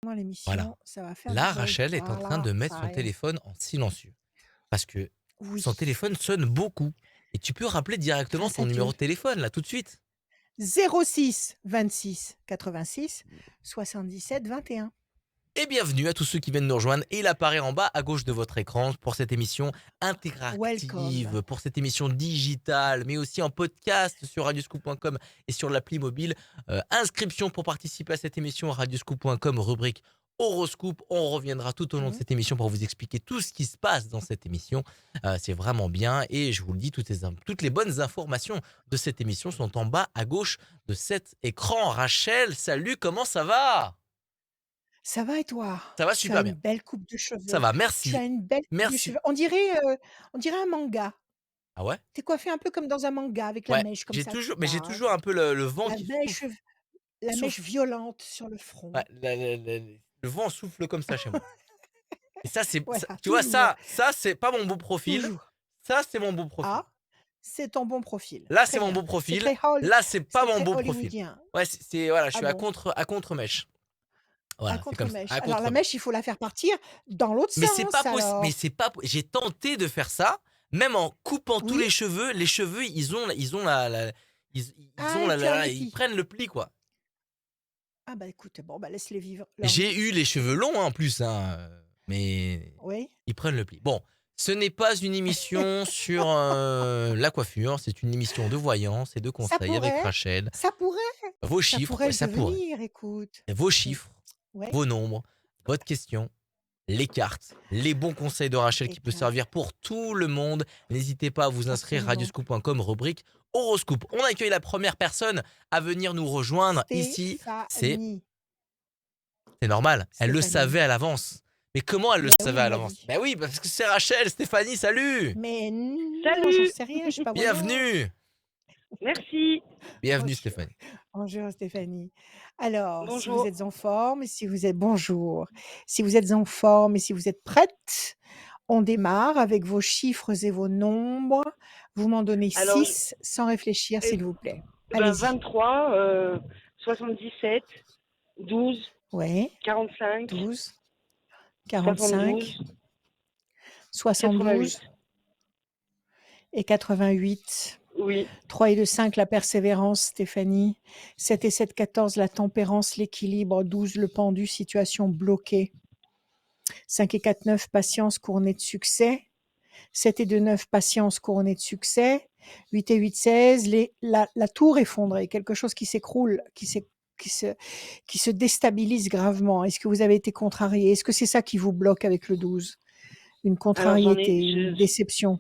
Voilà. L'émission, ça va faire du Là, bruit. Rachel est en train Voilà, de mettre ça son arrive. téléphone en silencieux parce que Oui, son téléphone sonne beaucoup et tu peux rappeler directement grâce ton à numéro Dieu. de téléphone là, tout de suite. 06 26 86 77 21. Et bienvenue à tous ceux qui viennent nous rejoindre. Et il apparaît en bas à gauche de votre écran pour cette émission Welcome. interactive, pour cette émission digitale, mais aussi en podcast sur radioscoop.com et sur l'appli mobile. Inscription pour participer à cette émission radioscoop.com, rubrique horoscope. On reviendra tout au long de Mmh. cette émission pour vous expliquer tout ce qui se passe dans cette émission. C'est vraiment bien et je vous le dis, toutes les bonnes informations de cette émission sont en bas à gauche de cet écran. Rachel, salut, comment ça va? Ça va et toi? Ça va Tu as super une bien. belle coupe de Ça cheveux. va, Tu merci. as une belle coupe de Merci. cheveux. On dirait un manga. Ah ouais? Tu es coiffée un peu comme dans un manga avec la Ouais, mèche comme j'ai ça, toujours mais j'ai tac. toujours un peu le vent La qui mèche souffle la mèche souffle. violente sur le Ouais, front. le vent souffle comme ça chez moi. Et ça, c'est ça, Voilà, tu vois, toujours, ça, c'est pas mon beau profil. toujours. Ça, c'est mon beau profil. Ah, c'est ton bon profil. Là, c'est Très mon beau bien. profil. Là, c'est pas C'est mon très beau profil. hollywoodien. Ouais, voilà, je Ah suis bon? à contre-mèche. À Voilà, c'est comme ça, contre-mèche. à Alors la contre-mèche. mèche, il faut la faire partir dans l'autre sens Mais alors. c'est pas j'ai tenté de faire ça, même en coupant tous Oui? les cheveux, ils ont la ils Ah, ont tu as un ils répit. prennent le pli, quoi. Ah bah écoute, bon bah laisse-les vivre leur J'ai vie. eu les cheveux longs, hein, en plus, hein, mais Oui? ils prennent le pli. Bon, ce n'est pas une émission sur, la coiffure, c'est une émission de voyance et de Ça conseils avec pourrait, Rachel. ça pourrait, Vos ça chiffres, pourrait ouais, le ça pourrait. devenir, écoute. Vos Mmh. chiffres, Ouais, vos nombres, votre question, les cartes, les bons conseils de Rachel les qui peut cartes, servir pour tout le monde. N'hésitez pas à vous inscrire absolument. radioscoop.com, rubrique horoscope. On accueille la première personne à venir nous rejoindre ici, c'est Stéphanie. normal, elle le Stéphanie. savait à l'avance. Mais comment elle le Mais oui, savait elle à me l'a l'avance? dit. Ben oui, parce que c'est Rachel, Stéphanie, salut! Mais non, j'en Salut! sais rien, je suis pas voyante. Bienvenue! Merci. Bienvenue Bonjour. Stéphanie. Bonjour Stéphanie. Alors, si vous Bonjour. êtes en forme, si vous êtes bonjour. Si vous êtes en forme et si vous êtes prête, on démarre avec vos chiffres et vos nombres. Vous m'en donnez Alors, 6 sans réfléchir, eh s'il vous plaît. ben Allez-y. 23, 77, 12, Oui, 45, 12, 45, 72, 88. 72 et 88. Oui, 3 et 2, 5, la persévérance, Stéphanie. 7 et 7, 14, la tempérance, l'équilibre. 12, le pendu, situation bloquée. 5 et 4, 9, patience couronnée de succès. 7 et 2, 9, patience couronnée de succès. 8 et 8, 16, la tour effondrée, quelque chose qui s'écroule, qui se déstabilise gravement. Est-ce que vous avez été contrarié? Est-ce que c'est ça qui vous bloque avec le 12? Une alors contrariété, une déception?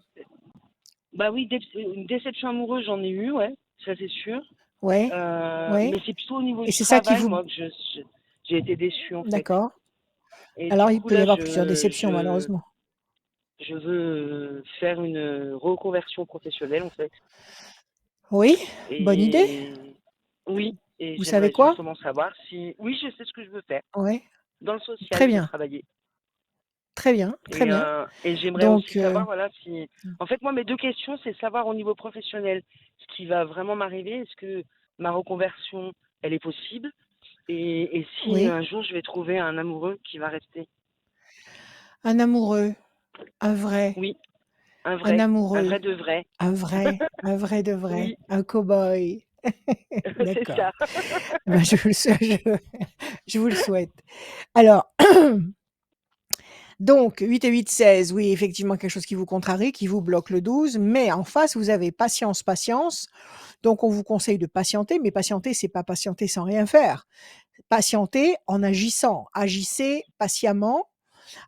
bah oui, une déception amoureuse, j'en ai eu, ouais, ça c'est sûr. Ouais, ouais. Mais c'est plutôt au niveau Et du c'est ça qui travail, vous... moi, que j'ai été déçue, en fait. D'accord. Et du Alors, il coup, peut y là, avoir plusieurs déceptions, malheureusement. je veux faire une reconversion professionnelle, en fait. Oui, bonne idée. Et oui, et Vous savez j'aimerais quoi? justement savoir si... Oui, je sais ce que je veux faire. Ouais, Dans le très social, je veux bien, travailler. très bien, très bien. Et j'aimerais aussi Donc, savoir, voilà, si... En fait, moi, mes deux questions, c'est savoir au niveau professionnel ce qui va vraiment m'arriver. Est-ce que ma reconversion, elle est possible? Et si oui, un jour, je vais trouver un amoureux qui va rester? un amoureux, un vrai, Oui, un un amoureux, vrai de vrai. un vrai de vrai, Oui, un cow-boy. c'est D'accord. ça. Ben, je vous le souhaite. Alors, donc, 8 et 8, 16, oui, effectivement, quelque chose qui vous contrarie, qui vous bloque le 12, mais en face, vous avez patience, patience. Donc, on vous conseille de patienter, mais patienter, c'est pas patienter sans rien faire. Patienter en agissant. Agissez patiemment,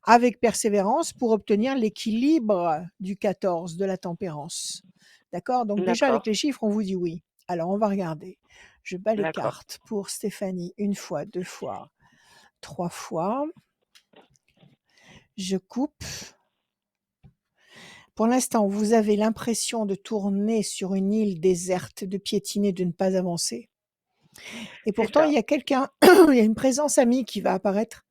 avec persévérance, pour obtenir l'équilibre du 14, de la tempérance. D'accord? Donc, déjà, avec D'accord, les chiffres, on vous dit oui. Alors, on va regarder. Je bats les d'accord. cartes pour Stéphanie une fois, deux fois, trois fois. Je coupe. Pour l'instant, vous avez l'impression de tourner sur une île déserte, de piétiner, de ne pas avancer. Et C'est pourtant, il ça. y a quelqu'un, il y a une présence amie qui va apparaître.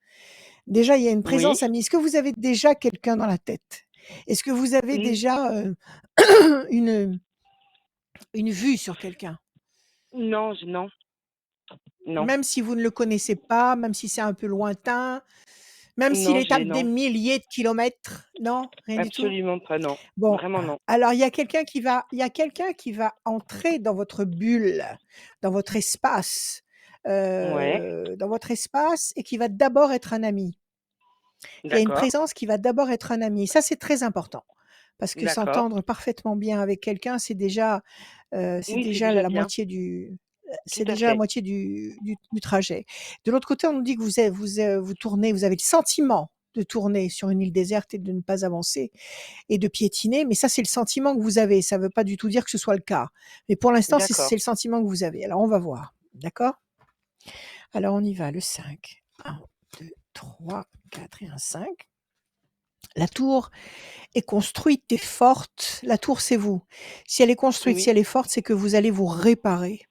Déjà, il y a une Oui. présence amie. Est-ce que vous avez déjà quelqu'un dans la tête? Est-ce que vous avez N- déjà une vue sur quelqu'un? Non, non, Non, Même si vous ne le connaissez pas, même si c'est un peu lointain, même s'il non, est à des non, milliers de kilomètres? Non, rien du tout? absolument pas, non. Bon, Vraiment non. alors il y a quelqu'un qui va entrer dans votre bulle, dans votre espace, Ouais, dans votre espace et qui va d'abord être un ami. Il y a une d'accord, présence qui va d'abord être un ami. Ça, c'est très important parce que d'accord. s'entendre parfaitement bien avec quelqu'un, c'est Oui, c'est déjà déjà la bien, moitié du tout c'est à déjà la fait. moitié du trajet. De l'autre côté, on nous dit que vous tournez, vous avez le sentiment de tourner sur une île déserte et de ne pas avancer et de piétiner, mais ça, c'est le sentiment que vous avez. Ça ne veut pas du tout dire que ce soit le cas. Mais pour l'instant, D'accord, c'est le sentiment que vous avez. Alors, on va voir. D'accord? Alors, on y va. Le 5. 1, 2, 3, 4 et un 5. La tour est construite et forte. La tour, c'est vous. Si elle est construite, si oui, elle est forte, c'est que vous allez vous réparer.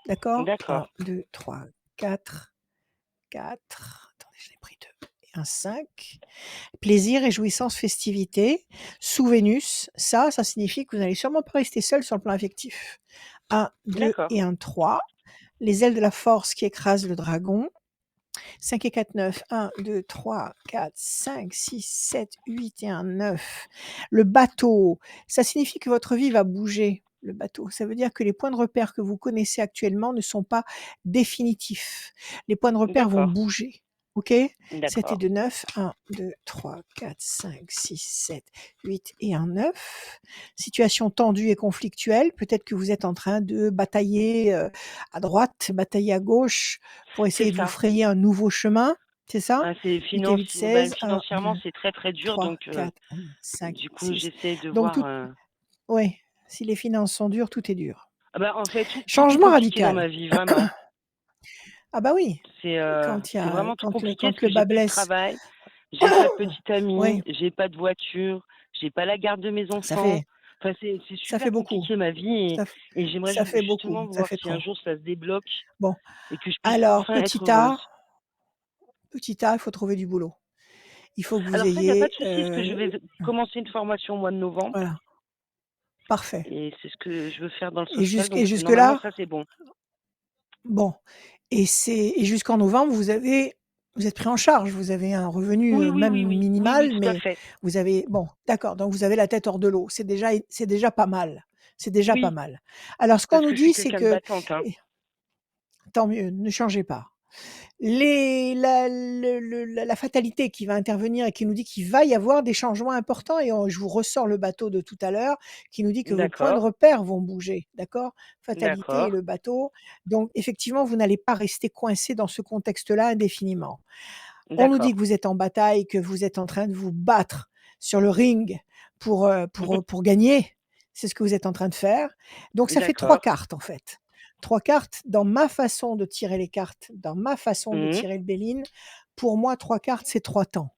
D'accord? d'accord, 1, 2, 3, 4, 4. Attendez, je l'ai pris 2. Et un 5. Plaisir, réjouissance, festivité. Sous Vénus, ça signifie que vous n'allez sûrement pas rester seul sur le plan affectif. 1, 2 d'accord, et un 3. Les ailes de la force qui écrasent le dragon. 5 et 4, 9. 1, 2, 3, 4, 5, 6, 7, 8 et un 9. Le bateau, ça signifie que votre vie va bouger. Le bateau, ça veut dire que les points de repère que vous connaissez actuellement ne sont pas définitifs. Les points de repère vont d'accord, bouger. OK? 7 et d'accord, 2, 9. 1, 2, 3, 4, 5, 6, 7, 8 et un 9. Situation tendue et conflictuelle. Peut-être que vous êtes en train de batailler à droite, batailler à gauche pour c'est essayer de vous ça. frayer un nouveau chemin. C'est ça? Ah, c'est 8 et finance, 8, ben, 16. 1, financièrement, 2, c'est très très dur, 3, donc 4, 5, du coup, 6. j'essaie de Donc voir. tout, ouais, si les finances sont dures, tout est dur. Ah bah, en fait, tout est Changement compliqué dans radical. ma vie, vraiment. Ah bah oui, C'est vraiment tout compliqué parce quand que le j'ai bas plus de blesse. travail, j'ai pas de petite Oui, amie, j'ai pas de voiture, j'ai pas la garde de mes ça enfants. fait, Enfin, c'est ça super fait beaucoup. compliqué ma vie Ça, f- et j'aimerais ça fait beaucoup. justement Ça voir fait si un trop. jour ça se débloque Bon, et que je puisse alors enfin être heureuse. petit A, il faut trouver du boulot. Il faut que vous Alors ça, il n'y a pas de ayez, souci, parce que je vais commencer une formation au mois de novembre voilà, parfait. et c'est ce que je veux faire dans le Et social, et donc jusque normalement là, ça c'est bon. bon, et jusqu'en novembre, vous êtes pris en charge. Vous avez un revenu, Oui, oui, même oui, oui, oui, oui, minimal, tout à mais fait. vous avez bon, d'accord, donc vous avez la tête hors de l'eau. C'est déjà pas mal. C'est déjà pas Oui, mal. Alors ce qu'on parce nous que je suis dit, c'est quelqu'un de que battante, hein. et tant mieux, ne changez pas. Les la fatalité qui va intervenir et qui nous dit qu'il va y avoir des changements importants et je vous ressors le bateau de tout à l'heure qui nous dit que vos points de D'accord, repère vont bouger, d'accord? Fatalité et d'accord, le bateau. Donc effectivement, vous n'allez pas rester coincé dans ce contexte-là indéfiniment. On nous dit d'accord. que vous êtes en bataille, que vous êtes en train de vous battre sur le ring pour gagner. C'est ce que vous êtes en train de faire. Donc ça fait 3 D'accord. cartes en fait. 3 cartes dans ma façon de tirer les cartes, dans ma façon de Mmh. tirer le béline. Pour moi, 3 cartes, c'est 3 temps.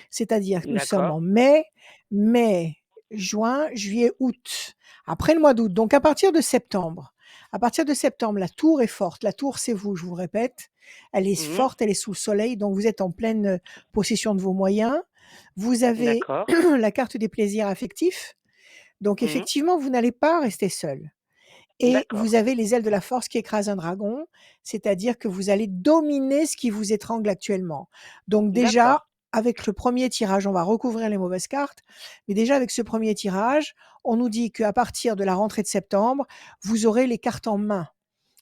C'est-à-dire que nous sommes D'accord, en mai, juin, juillet, août. Après le mois d'août, donc à partir de septembre, la tour est forte. La tour, c'est vous, je vous le répète. Elle est mmh, forte, elle est sous le soleil, donc vous êtes en pleine possession de vos moyens. Vous avez d'accord, la carte des plaisirs affectifs. Donc mmh, effectivement, vous n'allez pas rester seul. Et d'accord, vous avez les ailes de la force qui écrasent un dragon, c'est-à-dire que vous allez dominer ce qui vous étrangle actuellement. Donc d'accord, déjà, avec le premier tirage, on va recouvrir les mauvaises cartes, mais déjà avec ce premier tirage, on nous dit qu'à partir de la rentrée de septembre, vous aurez les cartes en main.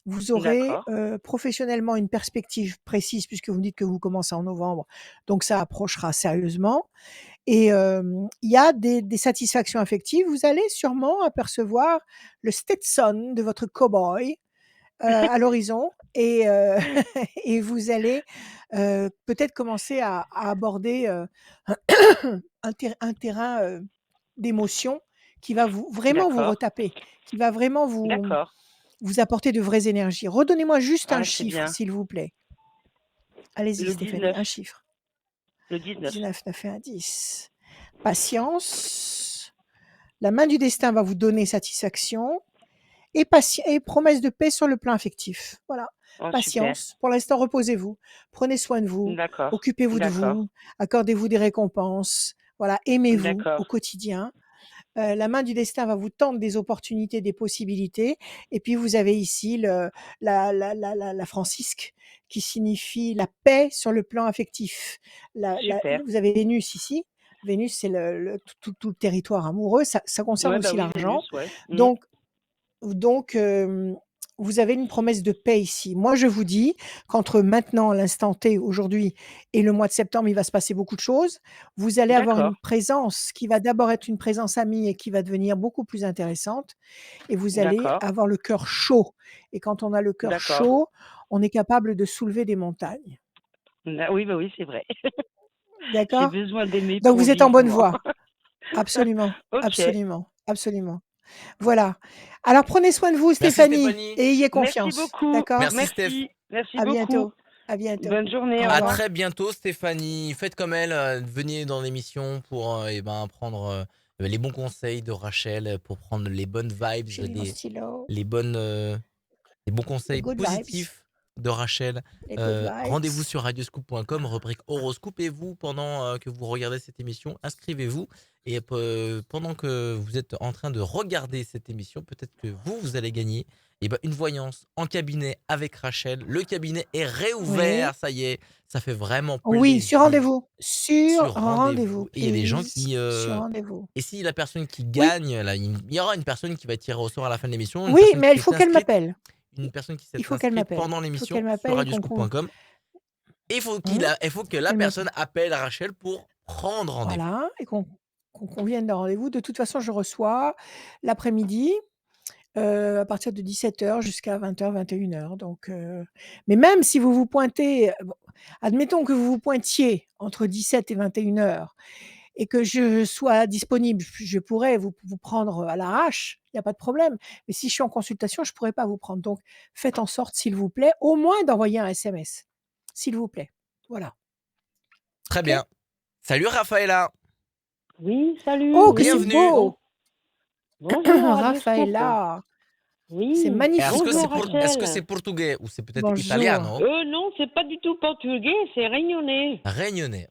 Vous aurez, d'accord, professionnellement une perspective précise puisque vous me dites que vous commencez en novembre, donc ça approchera sérieusement et il y a des satisfactions affectives. Vous allez sûrement apercevoir le Stetson de votre cow-boy, à l'horizon et et vous allez, peut-être commencer à aborder, un terrain, d'émotion qui va vraiment vous d'accord, retaper, qui va vraiment d'accord. vous apporter de vraies énergies. Redonnez-moi juste un Ah, c'est chiffre, bien. s'il vous plaît. Allez-y Le Stéphanie, 19, un chiffre. le 19. 19, 9 et un 10. Patience. La main du destin va vous donner satisfaction et promesse de paix sur le plan affectif. Voilà. Oh, super. Patience. Pour l'instant, reposez-vous. Prenez soin de vous. D'accord, Occupez-vous de d'accord, vous. Accordez-vous des récompenses. Voilà. Aimez-vous au d'accord, quotidien. La main du destin va vous tendre des opportunités, des possibilités. Et puis vous avez ici la francisque qui signifie la paix sur le plan affectif. Super. Vous avez Vénus ici. Vénus, c'est tout le territoire amoureux. Ça concerne Ouais, bah aussi oui, l'argent. Vénus, ouais. Donc, vous avez une promesse de paix ici. Moi, je vous dis qu'entre maintenant, l'instant T, aujourd'hui, et le mois de septembre, il va se passer beaucoup de choses. Vous allez avoir D'accord, une présence qui va d'abord être une présence amie et qui va devenir beaucoup plus intéressante. Et vous allez d'accord, avoir le cœur chaud. Et quand on a le cœur d'accord. chaud, on est capable de soulever des montagnes. Oui, bah oui, c'est vrai. J'ai D'accord? besoin d'aimer Donc, pour vous êtes en vivre, bonne moi. voie. Absolument, Ok. absolument, absolument. Voilà. Alors, prenez soin de vous, Merci Stéphanie, Stéphanie. et ayez Merci confiance. beaucoup. D'accord? Merci Steph. Merci À beaucoup. bientôt. À bientôt. Bonne Au journée, au À revoir. revoir. très bientôt Stéphanie. Faites comme elle, venez dans l'émission pour prendre les bons conseils de Rachel, pour prendre les bonnes vibes, J'ai mis mon stylo. les bonnes les bons Les conseils good vibes. positifs de Rachel. Les good vibes. Rendez-vous sur radioscoop.com, rubrique horoscope, et vous, pendant que vous regardez cette émission, inscrivez-vous, et pendant que vous êtes en train de regarder cette émission, peut-être que vous allez gagner une voyance en cabinet avec Rachel. Le cabinet est réouvert, Oui. ça y est, ça fait vraiment Oui, sur plaisir. rendez-vous. Sur Sur rendez-vous, rendez-vous, et il y a des gens please. qui Sur rendez-vous. et si la personne qui Oui. gagne là, il y aura une personne qui va être tirée au sort à la fin de l'émission, une Oui, personne mais qui il s'est faut qu'elle inscrite, m'appelle. une personne qui s'est Il faut qu'elle inscrite m'appelle. pendant Il faut qu'elle l'émission sur m'appelle et qu'on radioscoop.com, et il faut que la qu'elle m'appelle. personne appelle Rachel pour prendre rendez-vous. Voilà, et qu'on convienne d'un rendez-vous. De toute façon, je reçois l'après-midi, à partir de 17h jusqu'à 20h, 21h. Donc, mais même si vous vous pointez, bon, admettons que vous vous pointiez entre 17 et 21h et que je sois disponible, je pourrais vous prendre à l'arrache, il y a pas de problème. Mais si je suis en consultation, je pourrais pas vous prendre. Donc, faites en sorte, s'il vous plaît, au moins d'envoyer un SMS. S'il vous plaît. Voilà. Très OK? bien. Salut Raphaëla. Oui, salut. Oh, que c'est Oui. Bienvenue. beau! Bonjour, Radio Scoop. Raphaëla, c'est Oui. Est-ce que magnifique c'est Bonjour, votre nom. est-ce que c'est Rachel. portugais ou c'est peut-être Bonjour. italiano? Non, c'est pas du tout portugais, c'est réunionnais. Réunionnais.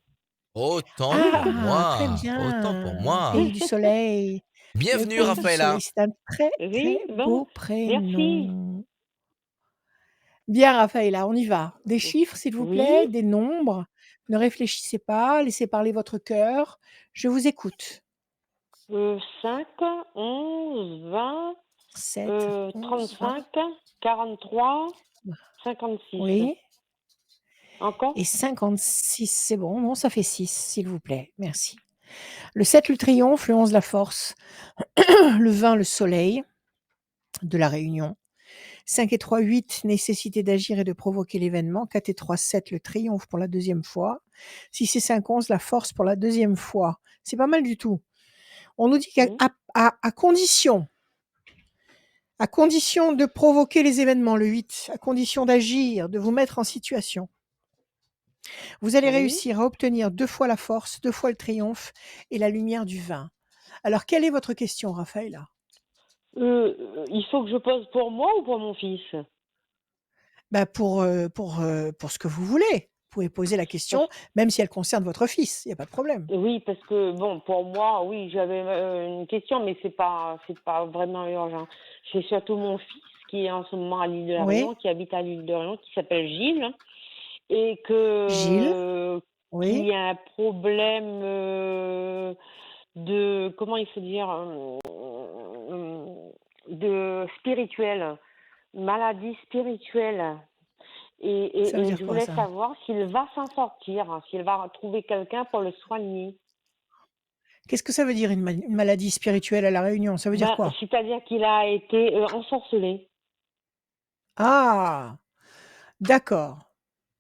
Autant pour Ah, très moi, autant pour bien. moi. Pays du soleil. Le Bienvenue pays du soleil, Raphaëla. c'est un très, Oui, très bon, beau merci. prénom. Bien, Raphaëla, on y va. Des chiffres, s'il vous Oui, plaît, des nombres. Ne réfléchissez pas, laissez parler votre cœur. Je vous écoute. 5, 11, 20, 7, 11, 20. 35, 43, 56. Oui. Encore? Et 56, c'est bon. Non, ça fait 6, s'il vous plaît. Merci. Le 7, le triomphe. Le 11, la force. Le 20, le soleil de la réunion. 5 et 3, 8, nécessité d'agir et de provoquer l'événement. 4 et 3, 7, le triomphe pour la deuxième fois. 6 et 5, 11, la force pour la deuxième fois. C'est pas mal du tout. On nous dit qu'à à condition de provoquer les événements, le 8, à condition d'agir, de vous mettre en situation, vous allez Oui. réussir à obtenir 2 fois la force, 2 fois le triomphe et la lumière du 20. Alors, quelle est votre question, Raphaëla? Il faut que je pose pour moi ou pour mon fils? Bah, pour ce que vous voulez. Vous pouvez poser la Parce question, même si elle concerne votre fils, il y a pas de problème. Oui, parce que bon, pour moi, oui, j'avais une question, mais c'est pas vraiment urgent. C'est surtout mon fils qui est en ce moment à l'île de la Réunion, Oui, qui habite à l'île de la Réunion, qui s'appelle Gilles, et Gilles? qu'il Oui, y a un problème de comment il faut dire de spirituel, maladie spirituelle. ça veut Et dire je quoi voulais ça? savoir s'il va s'en sortir, s'il va trouver quelqu'un pour le soigner. Qu'est-ce que ça veut dire une maladie spirituelle à La Réunion? Ça veut dire Ben, quoi? c'est-à-dire qu'il a été ensorcelé. Ah! D'accord,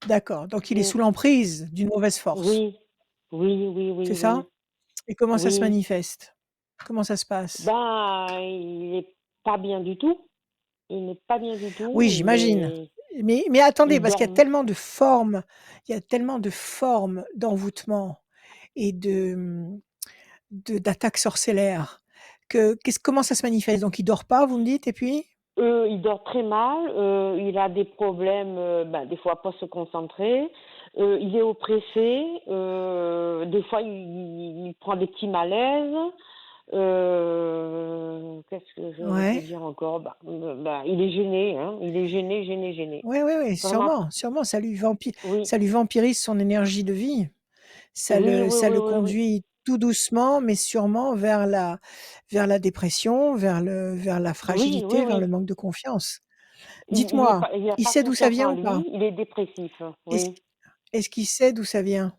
d'accord. Donc il est Mm. sous l'emprise d'une mauvaise force, Oui, oui, oui, c'est oui, ça? oui, Et comment ça se oui. manifeste? Comment ça se passe? Ben, il n'est pas bien du tout. Il n'est pas bien du tout. Oui, j'imagine. Mais attendez, Il parce qu'il y a dort. tellement de formes, il y a tellement de formes d'envoûtement et d'attaques sorcellaires comment ça se manifeste? Donc il dort pas, vous me dites, et puis? Il dort très mal. Il a des problèmes, ben, des fois pas se concentrer. Il est oppressé. Des fois, il prend des petits malaises. Qu'est-ce que je peux Ouais. dire encore? Il est gêné, hein. Il est gêné, gêné, gêné. Ouais, ouais, ouais, Vraiment. sûrement, sûrement, Oui. ça lui vampirise son énergie de vie. Oui, oui, Ça oui, le oui, oui. conduit tout doucement, mais sûrement vers la dépression, vers la Oui, oui, fragilité, vers le oui. manque de confiance. Dites-moi, Il a il pas sait d'où ça confiance vient en ou pas? lui, il est dépressif, Est-ce oui. est-ce qu'il sait d'où ça vient?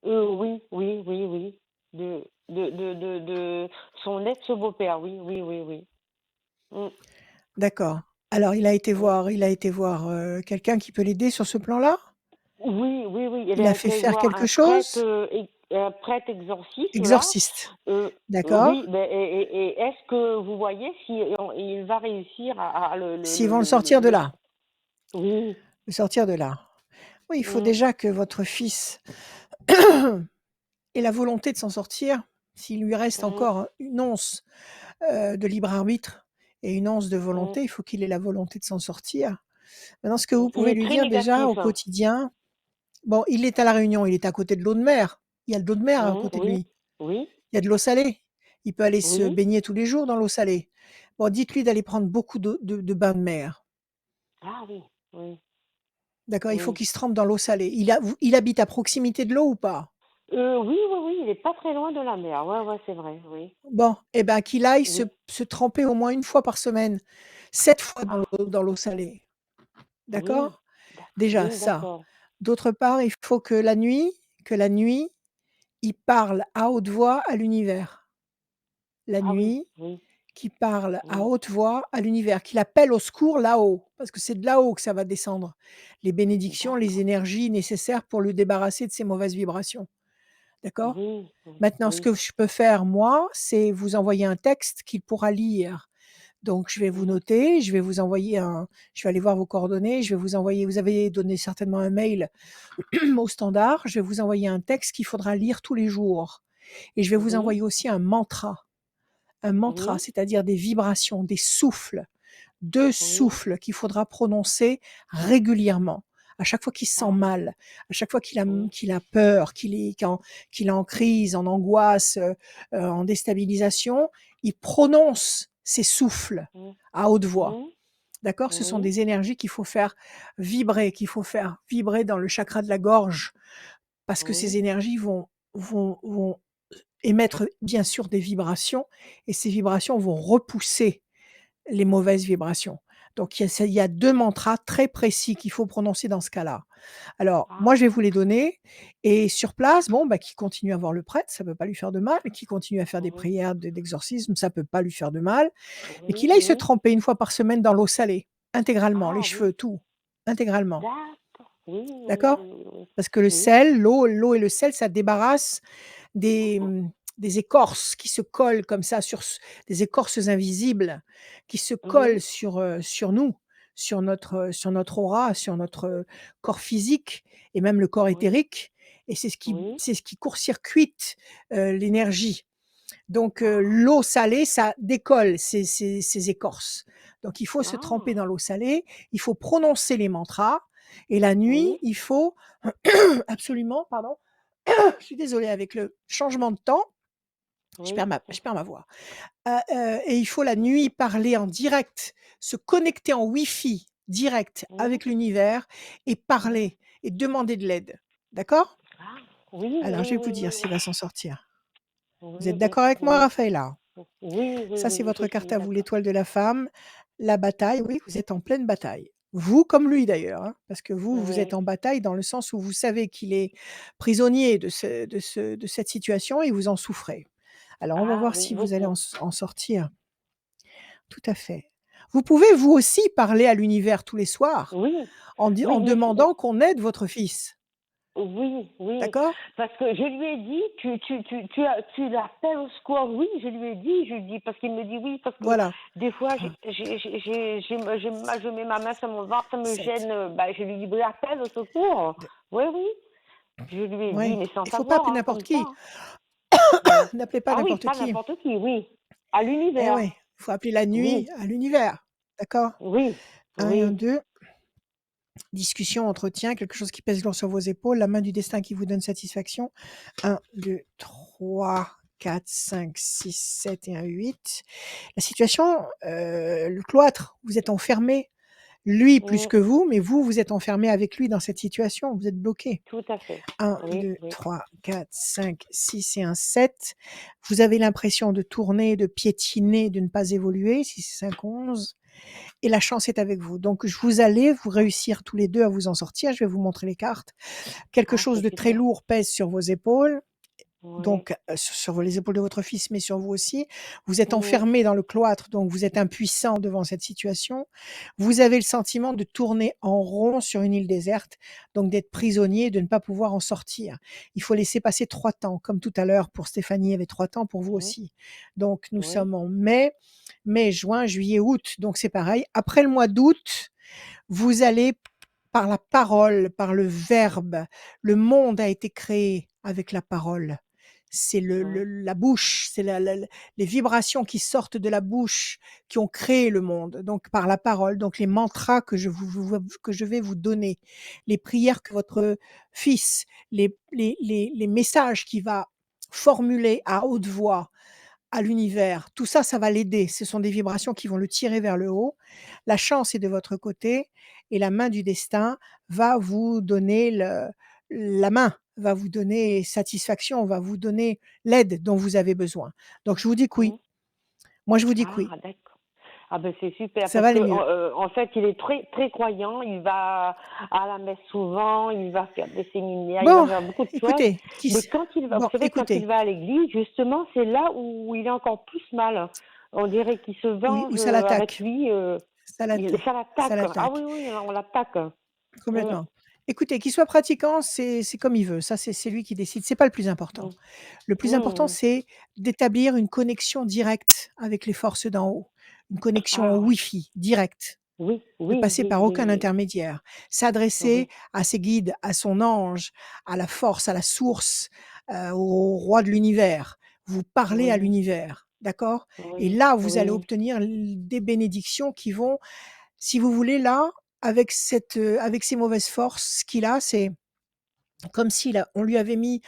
Oui, oui, oui, oui. De son ex-beau-père, oui, oui, oui, oui. Mmh, D'accord. Alors oui. il a été voir, quelqu'un qui peut l'aider sur ce plan-là? Oui, oui, oui, il Il a a fait été faire voir quelque chose? un prêtre exorciste là. Exorciste. Oui, D'accord. et est-ce que vous voyez si il va réussir à S'ils vont le sortir de le là, oui. le sortir de là. Oui, il faut Mmh, déjà que votre fils ait la volonté de s'en sortir. S'il lui reste mmh, encore une once, de libre arbitre et une once de mmh, volonté, il faut qu'il ait la volonté de s'en sortir. Maintenant, ce que vous il pouvez est lui très dire déjà négatif, au hein. quotidien, bon, il est à La Réunion, il est à côté de l'eau de mer. Il y a de l'eau de mer à côté de Oui, lui. oui, Il y a de l'eau salée. Il peut aller se oui. baigner tous les jours dans l'eau salée. Bon, dites-lui d'aller prendre beaucoup de bains de mer. Ah oui, oui, D'accord? Il faut oui. qu'il se trempe dans l'eau salée. Il habite à proximité de l'eau ou pas? Oui, oui, oui, il est pas très loin de la mer. Ouais, ouais, c'est vrai, oui. Bon, eh ben, qu'il aille Oui. se tremper au moins une fois par semaine, 7 fois Ah dans l'eau salée. oui, D'accord? Déjà oui, ça. d'accord. D'autre part, il faut que la nuit, il parle à haute voix à l'univers. La Ah oui, nuit, oui, qu'il parle à oui, haute voix à l'univers, qu'il appelle au secours là-haut, parce que c'est de là-haut que ça va descendre. Les bénédictions, les d'accord. énergies nécessaires pour le débarrasser de ces mauvaises vibrations. D'accord? Oui, oui, Maintenant, ce oui. que je peux faire moi, c'est vous envoyer un texte qu'il pourra lire. Donc je vais vous Mmh. noter, je vais aller voir vos coordonnées, vous avez donné certainement un mail au standard, je vais vous envoyer un texte qu'il faudra lire tous les jours et je vais vous Oui, envoyer aussi un mantra. Un mantra, oui, c'est-à-dire des vibrations, des souffles, 2 oui. souffles qu'il faudra prononcer régulièrement. À chaque fois qu'il se sent Ah oui, mal, à chaque fois oui, qu'il a peur, qu'il est en crise, en angoisse, en déstabilisation, il prononce ces souffles mmh, à haute voix. mmh, D'accord? Ce sont oui, des énergies qu'il faut faire vibrer dans le chakra de la gorge parce que ces oui, énergies vont émettre bien sûr des vibrations et ces vibrations vont repousser les mauvaises vibrations. Donc il y a 2 mantras très précis qu'il faut prononcer dans ce cas-là. Alors moi, je vais vous ah, les donner et sur place, bon, bah, qu'il continue à voir le prêtre, ça peut pas lui faire de mal, qu'il continue à faire des oui, prières d'exorcisme, ça peut pas lui faire de mal, mais oui, qu'il aille se oui. tremper une fois par semaine dans l'eau salée, intégralement, les Ah oui, cheveux, tout, intégralement. d'accord. Oui, oui, D'accord? oui, oui, Parce que le oui. sel, l'eau et le sel, ça débarrasse des, des écorces qui se collent comme ça des écorces invisibles qui se collent Oui, sur nous, sur notre aura, sur notre, corps physique et même le corps oui, éthérique et oui. c'est ce qui court-circuite, l'énergie. Donc Ah, l'eau salée, ça décolle ces écorces. Donc il faut se tremper ah, dans l'eau salée, il faut prononcer les mantras et la nuit, oui, il faut absolument, pardon, je suis désolée avec le changement de temps, oui, je perds ma voix. Et il faut la nuit parler en direct, se connecter en Wi-Fi direct mmh, avec l'univers et mmh. parler et demander de l'aide. D'accord? Ah, oui, Alors je oui, vais vous oui, dire oui, s'il oui. va s'en sortir. Vous Oui, êtes oui, d'accord avec moi, oui. Raphaëlla? Oui, oui, Ça, c'est oui, je votre carte suis à vous, d'accord. l'étoile de la femme, la bataille. Oui, vous êtes en pleine bataille. Vous comme lui d'ailleurs, hein, parce que vous êtes Oui. en bataille dans le sens où vous savez qu'il est prisonnier de cette situation et vous en souffrez. Alors on va Ah voir oui, si vous allez beaucoup. en sortir. Tout à fait. Vous pouvez vous aussi parler à l'univers tous les soirs Oui, en oui, mais demandant qu'on aide votre fils. oui, oui, D'accord? parce que je lui ai dit, tu l'appelles au secours, oui, je lui ai dit, parce qu'il me dit oui, parce que Voilà. des fois, Un, je mets ma main sur mon ventre, ça me 7. gêne, je lui dis, bah, appelle au secours. Oui, oui, je lui ai dit, Oui. mais sans Il faut pas savoir, appeler hein, n'importe comme ça. qui. Hein. Mm. N'appelez pas Ah oui, n'importe pas qui. n'importe qui, oui, à Eh l'univers, oui, il faut appeler la nuit oui, à l'univers. D'accord? oui, Un et un oui, 2. Discussion, entretien, quelque chose qui pèse lourd sur vos épaules, la main du destin qui vous donne satisfaction. Un, 2, 3, 4, 5, 6, 7 et un 8. La situation, le cloître, vous êtes enfermés, lui plus Mm, que vous, mais vous, vous êtes enfermés avec lui dans cette situation, vous êtes bloqués. tout à fait. 1, Oui, 2, oui. 3, 4, 5, 6 et un 7. Vous avez l'impression de tourner, de piétiner, de ne pas évoluer. 6, 5, 11. Et la chance est avec vous. Donc, vous allez vous réussir tous les deux à vous en sortir. Je vais vous montrer les cartes. Quelque Ah, chose c'est de très super. lourd pèse sur vos épaules. Oui. Donc, sur les épaules de votre fils, mais sur vous aussi. Vous êtes Mm, enfermé dans le cloître, donc vous êtes impuissant devant cette situation. Vous avez le sentiment de tourner en rond sur une île déserte, donc d'être prisonnier, de ne pas pouvoir en sortir. Il faut laisser passer 3 temps, comme tout à l'heure pour Stéphanie, il y avait 3 temps pour vous mm, aussi. Donc, nous oui. sommes en mai, juin, juillet, août. Donc, c'est pareil. Après le mois d'août, vous allez par la parole, par le verbe. Le monde a été créé avec la parole. C'est Oui. la bouche, c'est les vibrations qui sortent de la bouche qui ont créé le monde. Donc par la parole, donc les mantras que je vais vous donner, les prières que votre fils, les messages qu'il va formuler à haute voix à l'univers, tout ça, ça va l'aider. Ce sont des vibrations qui vont le tirer vers le haut. La chance est de votre côté et la main du destin va vous donner la main, va vous donner satisfaction, va vous donner l'aide dont vous avez besoin. Donc je vous dis que oui. Mm. Moi, je vous dis que Ah, oui. d'accord. Ah ben c'est super Ça parce va que aller mieux. en fait il est très très croyant, il va à la messe souvent, il va faire des séminaires, il va Bon, faire beaucoup de choses. écoutez, Mais quand il va, vous bon, savez, quand il écoutez, va à l'église, justement, c'est là où il est encore plus mal. On dirait qu'il se oui, venge ou ça avec l'attaque, lui. ça l'attaque, Ça ça l'attaque. Ah oui, l'attaque. oui, on l'attaque. Mm, Complètement. Écoutez, qu'il soit pratiquant, c'est comme il veut. Ça, c'est lui qui décide. C'est pas le plus important. mm, Le plus important, mm. c'est d'établir une connexion directe avec les forces d'en haut. Une connexion Ah oui, Wi-Fi directe, oui, ne oui, passer oui, par oui, aucun oui, intermédiaire. S'adresser oui, à ses guides, à son ange, à la force, à la source, au roi de l'univers. Vous parlez à oui, l'univers, d'accord? Et oui, là, vous allez oui. obtenir des bénédictions qui vont, si vous voulez, là, avec avec ces mauvaises forces, ce qu'il a, c'est comme si là, on lui avait mis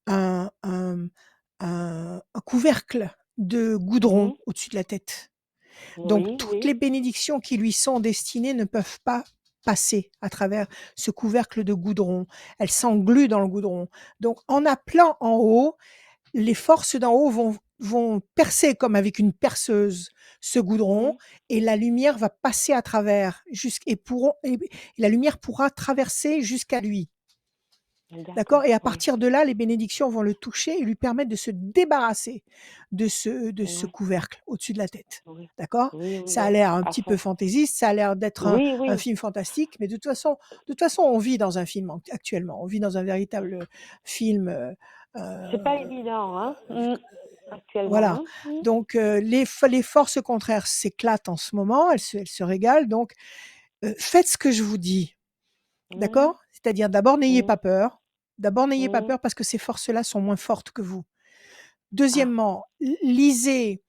un un couvercle de goudron Mhm. au-dessus de la tête. Donc Oui, toutes oui. les bénédictions qui lui sont destinées ne peuvent pas passer à travers ce couvercle de goudron. Elles s'engluent dans le goudron. Donc en appelant en haut, les forces d'en haut vont percer comme avec une perceuse ce goudron Mhm. et la lumière va passer à travers et la lumière pourra traverser jusqu'à lui. D'accord? D'accord, Et à oui, partir de là, les bénédictions vont le toucher et lui permettre de se débarrasser de ce oui, couvercle au-dessus de la tête. oui, D'accord? oui, oui, Ça a oui, l'air un à petit peu fond. fantaisiste, ça a l'air d'être Oui, un oui, film fantastique, mais de toute façon, on vit dans un film actuellement. On vit dans un véritable film, c'est pas heu, évident, hein, actuellement, voilà. hein. Donc les forces contraires s'éclatent en ce moment, elles se régalent, donc faites ce que je vous dis. Mhm, D'accord? C'est-à-dire d'abord n'ayez mhm, pas peur. D'abord n'ayez pas mhm. peur parce que ces forces-là sont moins fortes que vous. Ah, Deuxièmement, lisez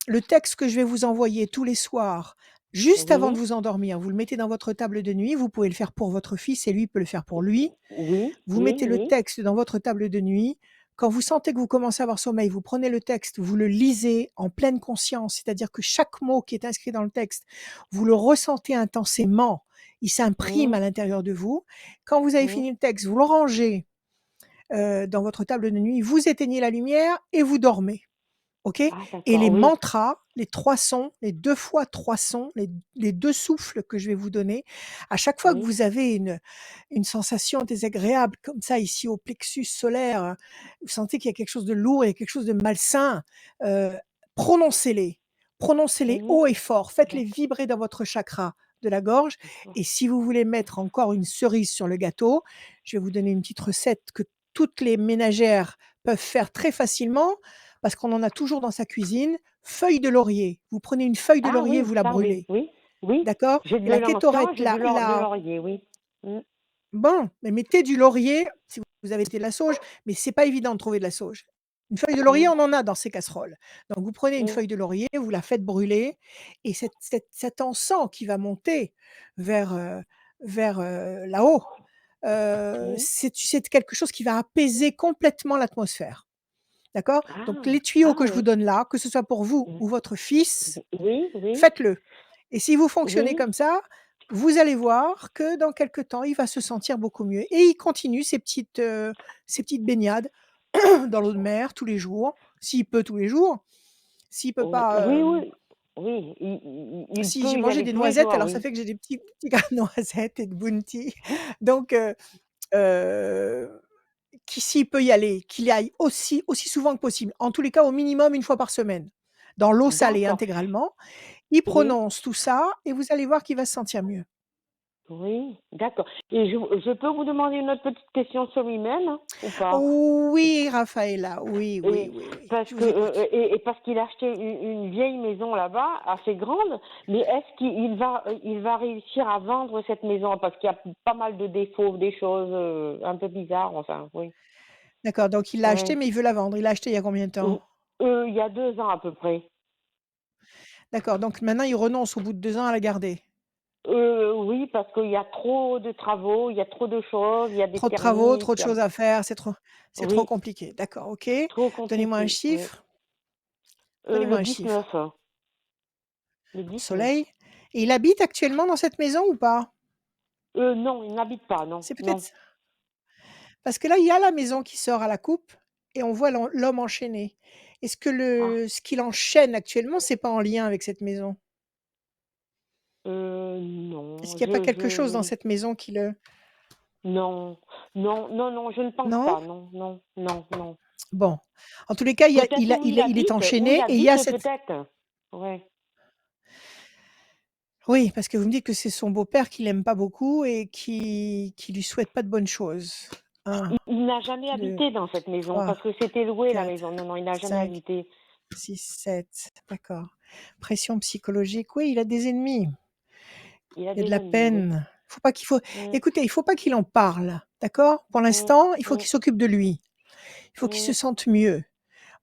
le texte que je vais vous envoyer tous les soirs, juste avant de oui, vous endormir. Vous le mettez dans votre table de nuit, vous pouvez le faire pour votre fils et lui peut le faire pour lui. oui, Vous oui, mettez le oui, texte dans votre table de nuit. Quand vous sentez que vous commencez à avoir sommeil, vous prenez le texte, vous le lisez en pleine conscience, c'est-à-dire que chaque mot qui est inscrit dans le texte, vous le ressentez intensément. Il s'imprime mhm, à l'intérieur de vous. Quand vous avez mhm. fini le texte, vous le rangez dans votre table de nuit, vous éteignez la lumière et vous dormez. OK? Ah, Et les d'accord, oui, mantras, les 3 sons, les 2 fois 3 sons, les 2 souffles que je vais vous donner, à chaque fois que oui, vous avez une sensation désagréable comme ça ici au plexus solaire, vous sentez qu'il y a quelque chose de lourd, il y a quelque chose de malsain, heu, prononcez-les. Prononcez-les mhm. haut et fort, faites-les D'accord, vibrer dans votre chakra de la gorge d'accord. et si vous voulez mettre encore une cerise sur le gâteau, je vais vous donner une petite recette que toutes les ménagères peuvent faire très facilement parce qu'on en a toujours dans sa cuisine, feuille de laurier. Vous prenez une feuille de Ah laurier, oui, vous la ça, oui, brûlez, oui, oui. d'accord? J'ai Et de la l'encens, kétorette, j'ai de la laurier, oui. Mm. bon, mais mettez du laurier, si vous avez de la sauge, mais c'est pas évident de trouver de la sauge. Une feuille de laurier, Mm, on en a dans ces casseroles. Donc vous prenez une mm, feuille de laurier, vous la faites brûler et cet encens qui va monter vers, là-haut, mm. c'est quelque chose qui va apaiser complètement l'atmosphère. D'accord? Donc les tuyaux que je vous Oui. donne là, que ce soit pour vous Mm. ou votre fils, Oui, oui, faites-le. Et si vous fonctionnez oui. comme ça, vous allez voir que dans quelque temps, il va se sentir beaucoup mieux et il continue ses petites baignades dans l'eau de mer tous les jours, s'il peut tous les jours. S'il peut Oui, pas, oui, oui. Oui, il si j'ai peut y mangé aller des tous les noisettes, jours, alors ça oui. fait que j'ai des petits grains de noisettes et de bounty. Donc heu, s'il peut y aller, qu'il y aille aussi souvent que possible. En tous les cas, au minimum une fois par semaine, dans l'eau salée D'accord. intégralement. Il Oui, prononce tout ça et vous allez voir qu'il va se sentir mieux. oui, d'accord. Et je peux vous demander une autre petite question sur lui-même, hein, ou pas? Oui, Raphaëlla, oui, oui, Et oui, oui, parce je que vous écoute. et parce qu'il a acheté une vieille maison là-bas, assez grande, mais est-ce qu'il va réussir à vendre cette maison? Parce qu'il y a pas mal de défauts, des choses un peu bizarres, enfin, oui. D'accord, donc il l'a acheté, Oui. mais il veut la vendre. Il l'a acheté il y a combien de temps? Ou- il y a 2 ans à peu près. D'accord, donc maintenant il renonce au bout de 2 ans à la garder. Oui, parce qu'il y a trop de travaux, il y a trop de choses, il y a des Trop de travaux, termites, trop de choses à faire, c'est trop oui, compliqué. D'accord, OK. trop Donnez-moi un compliqué, oui. chiffre. Le Donnez-moi un 19, chiffre. hein, le 19. Soleil. Et il habite actuellement dans cette maison ou pas? Non, il n'habite pas, non, C'est non. peut-être parce que là, il y a la maison qui sort à la coupe et on voit l'homme enchaîné. Est-ce que Ah, ce qu'il enchaîne actuellement, c'est pas en lien avec cette maison? Est-ce non, qu'il y a pas quelque chose dans cette maison qui le non, non, non, non, je ne pense non? pas, non, non, non, non. Bon, en tous les cas, Peut-être il est où il enchaîné et il y a habite, cette peut-être. Ouais. oui, parce que vous me dites que c'est son beau-père qui l'aime pas beaucoup et qui lui souhaite pas de bonnes choses. 1, Il n'a jamais 2, habité dans cette maison 3, parce que c'était loué la 4, maison. Non, non, il n'a jamais 5, habité. 6, 7. D'accord. Pression psychologique, oui, il a des ennemis. Il a Il y a de des la ennemis, oui. peine. Faut Mm, écoutez, il faut pas qu'il en parle, d'accord? Pour mm, l'instant, il faut mm, qu'il s'occupe de lui. Il faut qu'il se mm, sente mieux.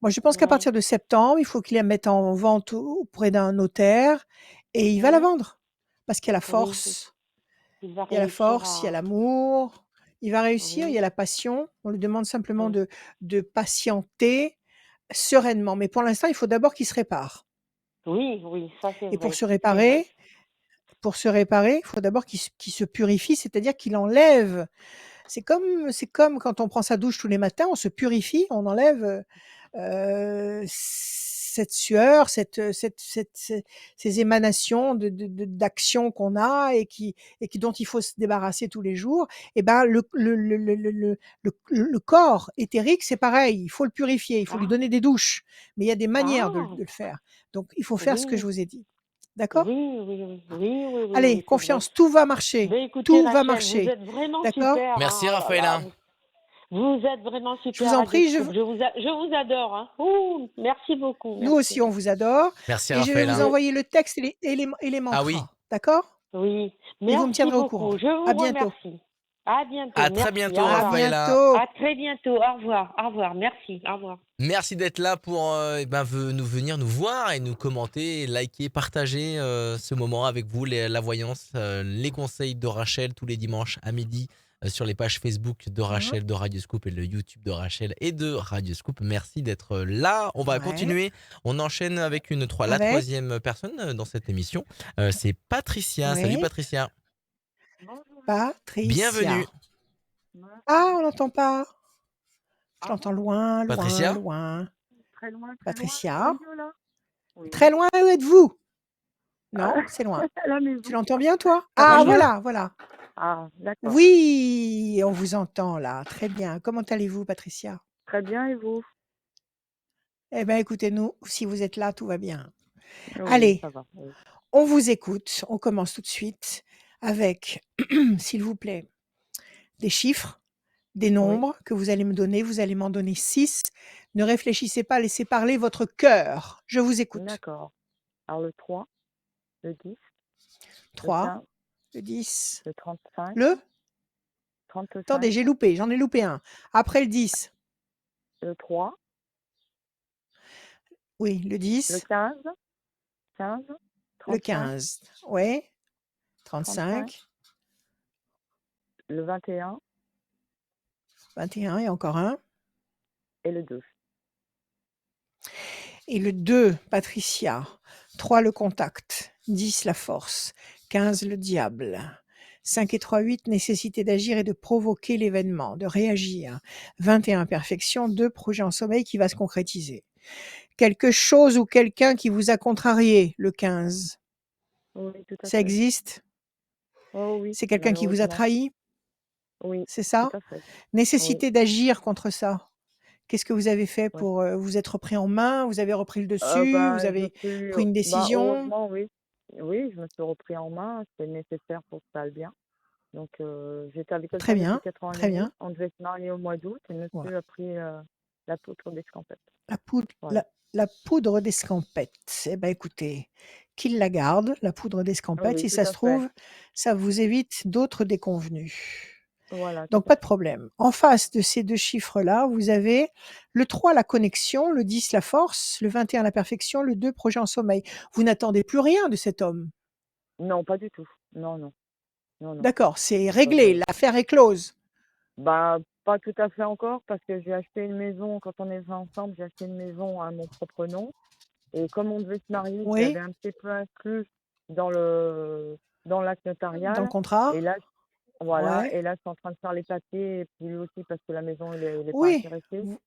Moi, je pense qu'à ouais, partir de septembre, il faut qu'il la mette en vente auprès d'un notaire et il va la mm, vendre. Parce qu'il y a la oui, force, il va il y a la réussir force, il y a à. l'amour, il va réussir, il y a Oui, la passion. On lui demande simplement mm, de patienter sereinement. Mais pour l'instant, il faut d'abord qu'il se répare. oui, oui, ça c'est Et vrai, c'est vrai. pour se réparer, il faut d'abord qu'il se purifie, c'est-à-dire qu'il enlève. C'est comme quand on prend sa douche tous les matins, on se purifie, on enlève, cette sueur, ces émanations d'action qu'on a et dont il faut se débarrasser tous les jours. Et ben le corps éthérique, c'est pareil, il faut le purifier, il faut lui Ah, donner des douches, mais il y a des manières ah, de le faire. Donc il faut faire ce que je oui, vous ai dit. oui, D'accord? oui, oui, oui, oui, oui, Allez, oui, c'est vrai. confiance, tout va marcher, Ben écoutez, tout va Rachel, vous marcher. êtes vraiment D'accord? super, Merci hein, oh là là. Raphaël. Vous êtes vraiment Je vous super, en Radio prie, Scoop. Je vous adore, hein. Ouh, merci beaucoup, nous merci, aussi on vous merci. adore Merci et je vais vous Raphaël. Je, envoyer le texte et les Ah oui, mantras. D'accord? oui, Et vous me merci tiendrez au beaucoup. courant. Je À vous bientôt. remercie. À bientôt, à très merci, au bientôt À revoir. Raphaël. bientôt. À très bientôt, au revoir, merci, au revoir. Merci d'être là pour nous venir nous voir et nous commenter, liker, partager ce moment avec vous, la voyance, les conseils de Rachel tous les dimanches à midi sur les pages Facebook de Hein? Rachel, de Radioscoop et le YouTube de Rachel et de Radioscoop. Merci d'être là. On va Ouais. continuer. On enchaîne avec la Avec? troisième personne dans cette émission. C'est Patricia. Salut Oui. Patricia. Bonjour. Bienvenue. Patricia. Ouais. Ah, on l'entend pas. Je Ah l'entends bon? loin, loin, Patricia. loin. Très loin, très loin. Elle Patricia. est mieux là? Très Oui. loin, où êtes-vous? Ah, Non, c'est loin. à la Tu maison. l'entends bien, toi? Ça va Ah, mieux? voilà, voilà. Ah, d'accord. Oui, on vous entend là. Très bien. Comment allez-vous, Patricia? Très bien, et vous? Eh bien, écoutez-nous, si vous êtes là, tout va bien. Oui, Allez, ça va. Oui. on vous écoute. On commence tout de suite avec, s'il vous plaît, des chiffres, des Oui, nombres que vous allez me donner. Vous allez m'en donner 6. Ne réfléchissez pas, laissez parler votre cœur. Je vous écoute. d'accord. Alors le 3, le 10, le 3, 15, le 10, le 35, le... Attendez, 35, j'ai loupé, j'en ai loupé un. Après le 10, le 3, oui, le le 10, 15, 15, le 35, 15, oui, 35, 35, le 21 21 et encore un. et le 2. Et le 2, Patricia. 3, le contact. 10, la force. 15, le diable. 5 et 3, 8, nécessité d'agir et de provoquer l'événement, de réagir. 21, perfection. 2, projet en sommeil qui va se concrétiser. Quelque chose ou quelqu'un qui vous a contrarié, le 15. Oui, tout à Ça fait. existe? Oh oui, C'est quelqu'un qui vous a malheureusement. trahi? Oui, C'est tout ça? à fait. Oui, Nécessité d'agir contre ça. Qu'est-ce que vous avez fait oui. pour vous être repris en main? Vous avez repris le dessus? Vous Bah, je avez suis, pris une bah, décision? heureusement, oui. Oui, je me suis repris en main. C'était nécessaire pour que ça aille bien. Donc, j'étais avec Très quelqu'un depuis bien, 4 ans et très demi. bien. On devait se marier au mois d'août et Voilà. monsieur a pris la poudre d'escampette. La poudre, Voilà. la poudre d'escampette. Eh ben, écoutez, qu'il la garde, la poudre d'escampette. Oui, Si tout ça se à fait. trouve, ça vous évite d'autres déconvenues. Voilà, tout Donc, à pas de fait. problème. En face de ces 2 chiffres-là, vous avez le 3, la connexion, le 10, la force, le 21, la perfection, le 2, projet en sommeil. Vous n'attendez plus rien de cet homme. Non, pas du tout. Non, non, non, non. D'accord, c'est Pas réglé, de... l'affaire est close. Bah, pas tout à fait encore parce que j'ai acheté une maison, quand on est ensemble, j'ai acheté une maison à mon propre nom. Et comme on devait se marier, je l'avais Oui, un petit peu inclus dans l'acte dans le notarial. contrat. Et là, voilà, Ouais. et là, je suis en train de faire les papiers, et puis lui aussi parce que la maison, il est pas Oui, intéressé. vous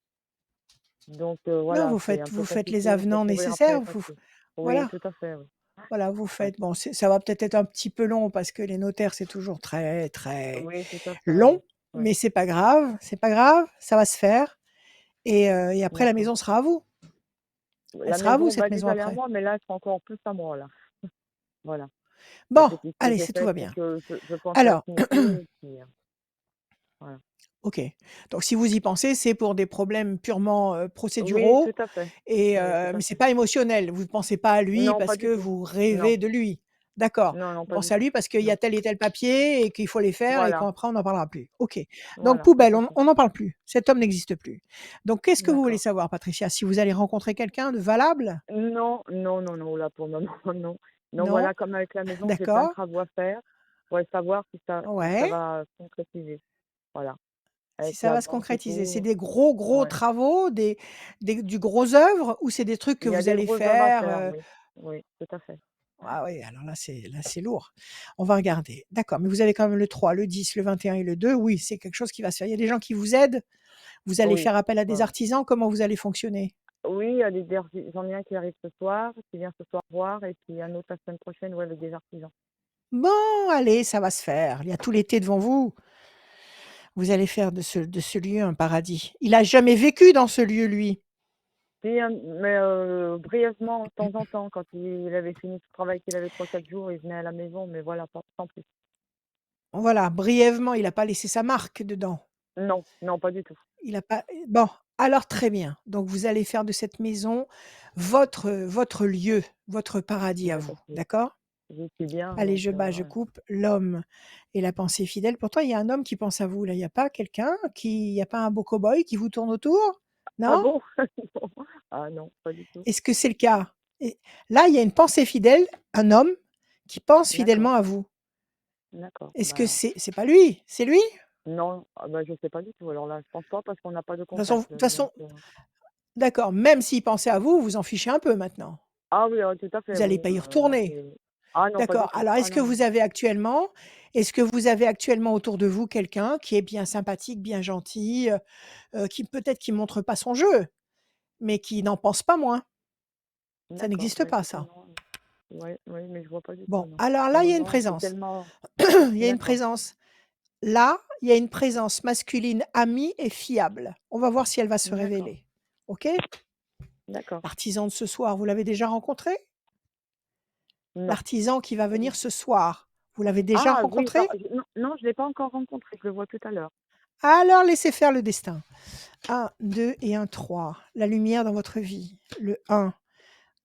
Donc non, voilà, c'est un peu vous faites les compliqué. Il faut avenants courir après les nécessaires, vous papiers. Oui, voilà, tout à fait, oui. voilà, vous Ouais. faites bon, ça va peut-être être un petit peu long parce que les notaires, c'est toujours très, très Oui, tout à fait, oui. long, Oui, mais c'est pas grave, ça va se faire et après la d'accord. maison sera à vous. Elle La sera à vous maison, cette bah maison déjà, elle est à après. moi, mais là, c'est encore plus à moi, là. Voilà. Et Bon, c'est tout ce que allez, j'ai c'est tout fait, va c'est bien. que je pense à Alors, signifier, et puis voilà. OK. Donc si vous y pensez, c'est pour des problèmes purement, Oui, tout procéduraux à fait. et Oui, tout à mais c'est fait. pas émotionnel. Vous ne pensez pas à lui Non, parce pas que du tout. vous Non, rêvez de lui. D'accord. non, non, Vous pas du pensez à tout. lui parce qu'il y a Non. tel et tel papier et qu'il faut les faire et Voilà, qu'après on n'en parlera plus. OK. Donc voilà, tout poubelle, à fait. on n'en parle plus. Cet homme n'existe plus. Donc qu'est-ce que vous voulez D'accord. savoir, Patricia? Si vous allez rencontrer quelqu'un de valable? Non, non, non, non, là, pour le moment, non. Non, Non? voilà, comme avec la maison, j'ai plein de D'accord. travaux à faire. Je voudrais savoir si ça Ouais. va se concrétiser. Voilà. Si Avec ça la va se banque et concrétiser. C'est tout. des gros, gros Ouais. travaux, du gros œuvre ou c'est des trucs que Il y a vous des allez gros œuvres à faire, faire, oui. Oui, tout à fait. ah oui, alors là, c'est lourd. On va regarder. D'accord, mais vous avez quand même le 3, le 10, le 21 et le 2. Oui, c'est quelque chose qui va se faire. Il y a des gens qui vous aident? Vous allez Oui. faire appel à Ouais, des ouais. artisans? Comment vous allez fonctionner? Oui, il y a j'en ai un qui arrive ce soir, qui vient ce soir voir, et puis un autre la semaine prochaine, ouais, avec des artisans. Bon, allez, ça va se faire. Il y a tout l'été devant vous. Vous allez faire de ce lieu un paradis. Il a jamais vécu dans ce lieu, lui. Puis, mais brièvement, de temps en temps, quand il avait fini ce travail qu'il avait 3 4 jours, il venait à la maison, mais voilà, pas sans plus. Voilà, brièvement, il n'a pas laissé sa marque dedans. Non, non, pas du tout. Il a pas bon, alors très bien. Donc vous allez faire de cette maison votre lieu, votre paradis à Ouais, vous, parce que d'accord? j'y suis bien, Allez, donc je bats, je voilà. coupe, l'homme et la pensée fidèle. Pourtant, il y a un homme qui pense à vous là, il y a pas quelqu'un qui il y a pas un beau cow-boy qui vous tourne autour? Ah Non? bon? Non. Ah non, pas du tout. Est-ce que c'est le cas? Et là, il y a une pensée fidèle, un homme qui pense D'accord, fidèlement à vous. d'accord. Est-ce que Bah, c'est pas lui? C'est lui? non, ah bah, je sais pas du tout. Alors là, je pense pas parce qu'on n'a pas de De contact, toute donc façon d'accord, même s'il pensait à vous, vous en fichez un peu maintenant? ah oui, tout à fait, Vous allez oui, pas y là, retourner? c'est ah non, pas du D'accord. tout. Alors Ah non, non. est-ce que vous avez actuellement autour de vous quelqu'un qui est bien sympathique, bien gentil, qui peut-être qui montre pas son jeu, mais qui n'en pense pas moins? Ça D'accord, n'existe bah, pas écoutez, ça? non, ouais, oui, mais je vois pas du tout, Bon, non. alors Pour là, le il y a une moment, c'est présence. tellement Il y a une d'accord, présence. Là, il y a une présence masculine amie et fiable. On va voir si elle va se d'accord, révéler. OK? d'accord. L'artisan de ce soir, vous l'avez déjà rencontré? Non, L'artisan qui va pas du venir tout. ce soir, vous l'avez déjà Ah oui, rencontré? non, non, je l'ai pas encore rencontré, je le vois tout à l'heure. Alors laissez faire le destin. 1, 2 et un 3. La lumière dans votre vie. Le 1.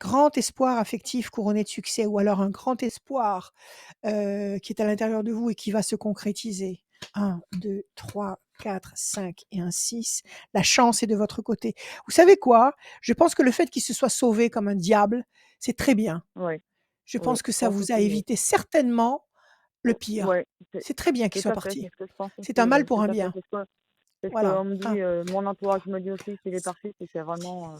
Grand espoir affectif couronné de succès ou alors un grand espoir qui est à l'intérieur de vous et qui va se concrétiser. 1, 2, 3, 4, 5 et un 6. La chance est de votre côté. Vous savez quoi? Je pense que le fait qu'il se soit sauvé comme un diable, c'est très bien. Oui, Je oui, pense que je ça pense vous a aussi, oui. évité certainement le pire. Ouais, c'est C'est très bien qu'il tout soit à fait, c'est parti. ce que je pense C'est un aussi, mal oui, pour tout un à fait. bien. C'est ce Voilà. qu'on me Un. dit, mon entourage me dit aussi, s'il est parti, c'est vraiment,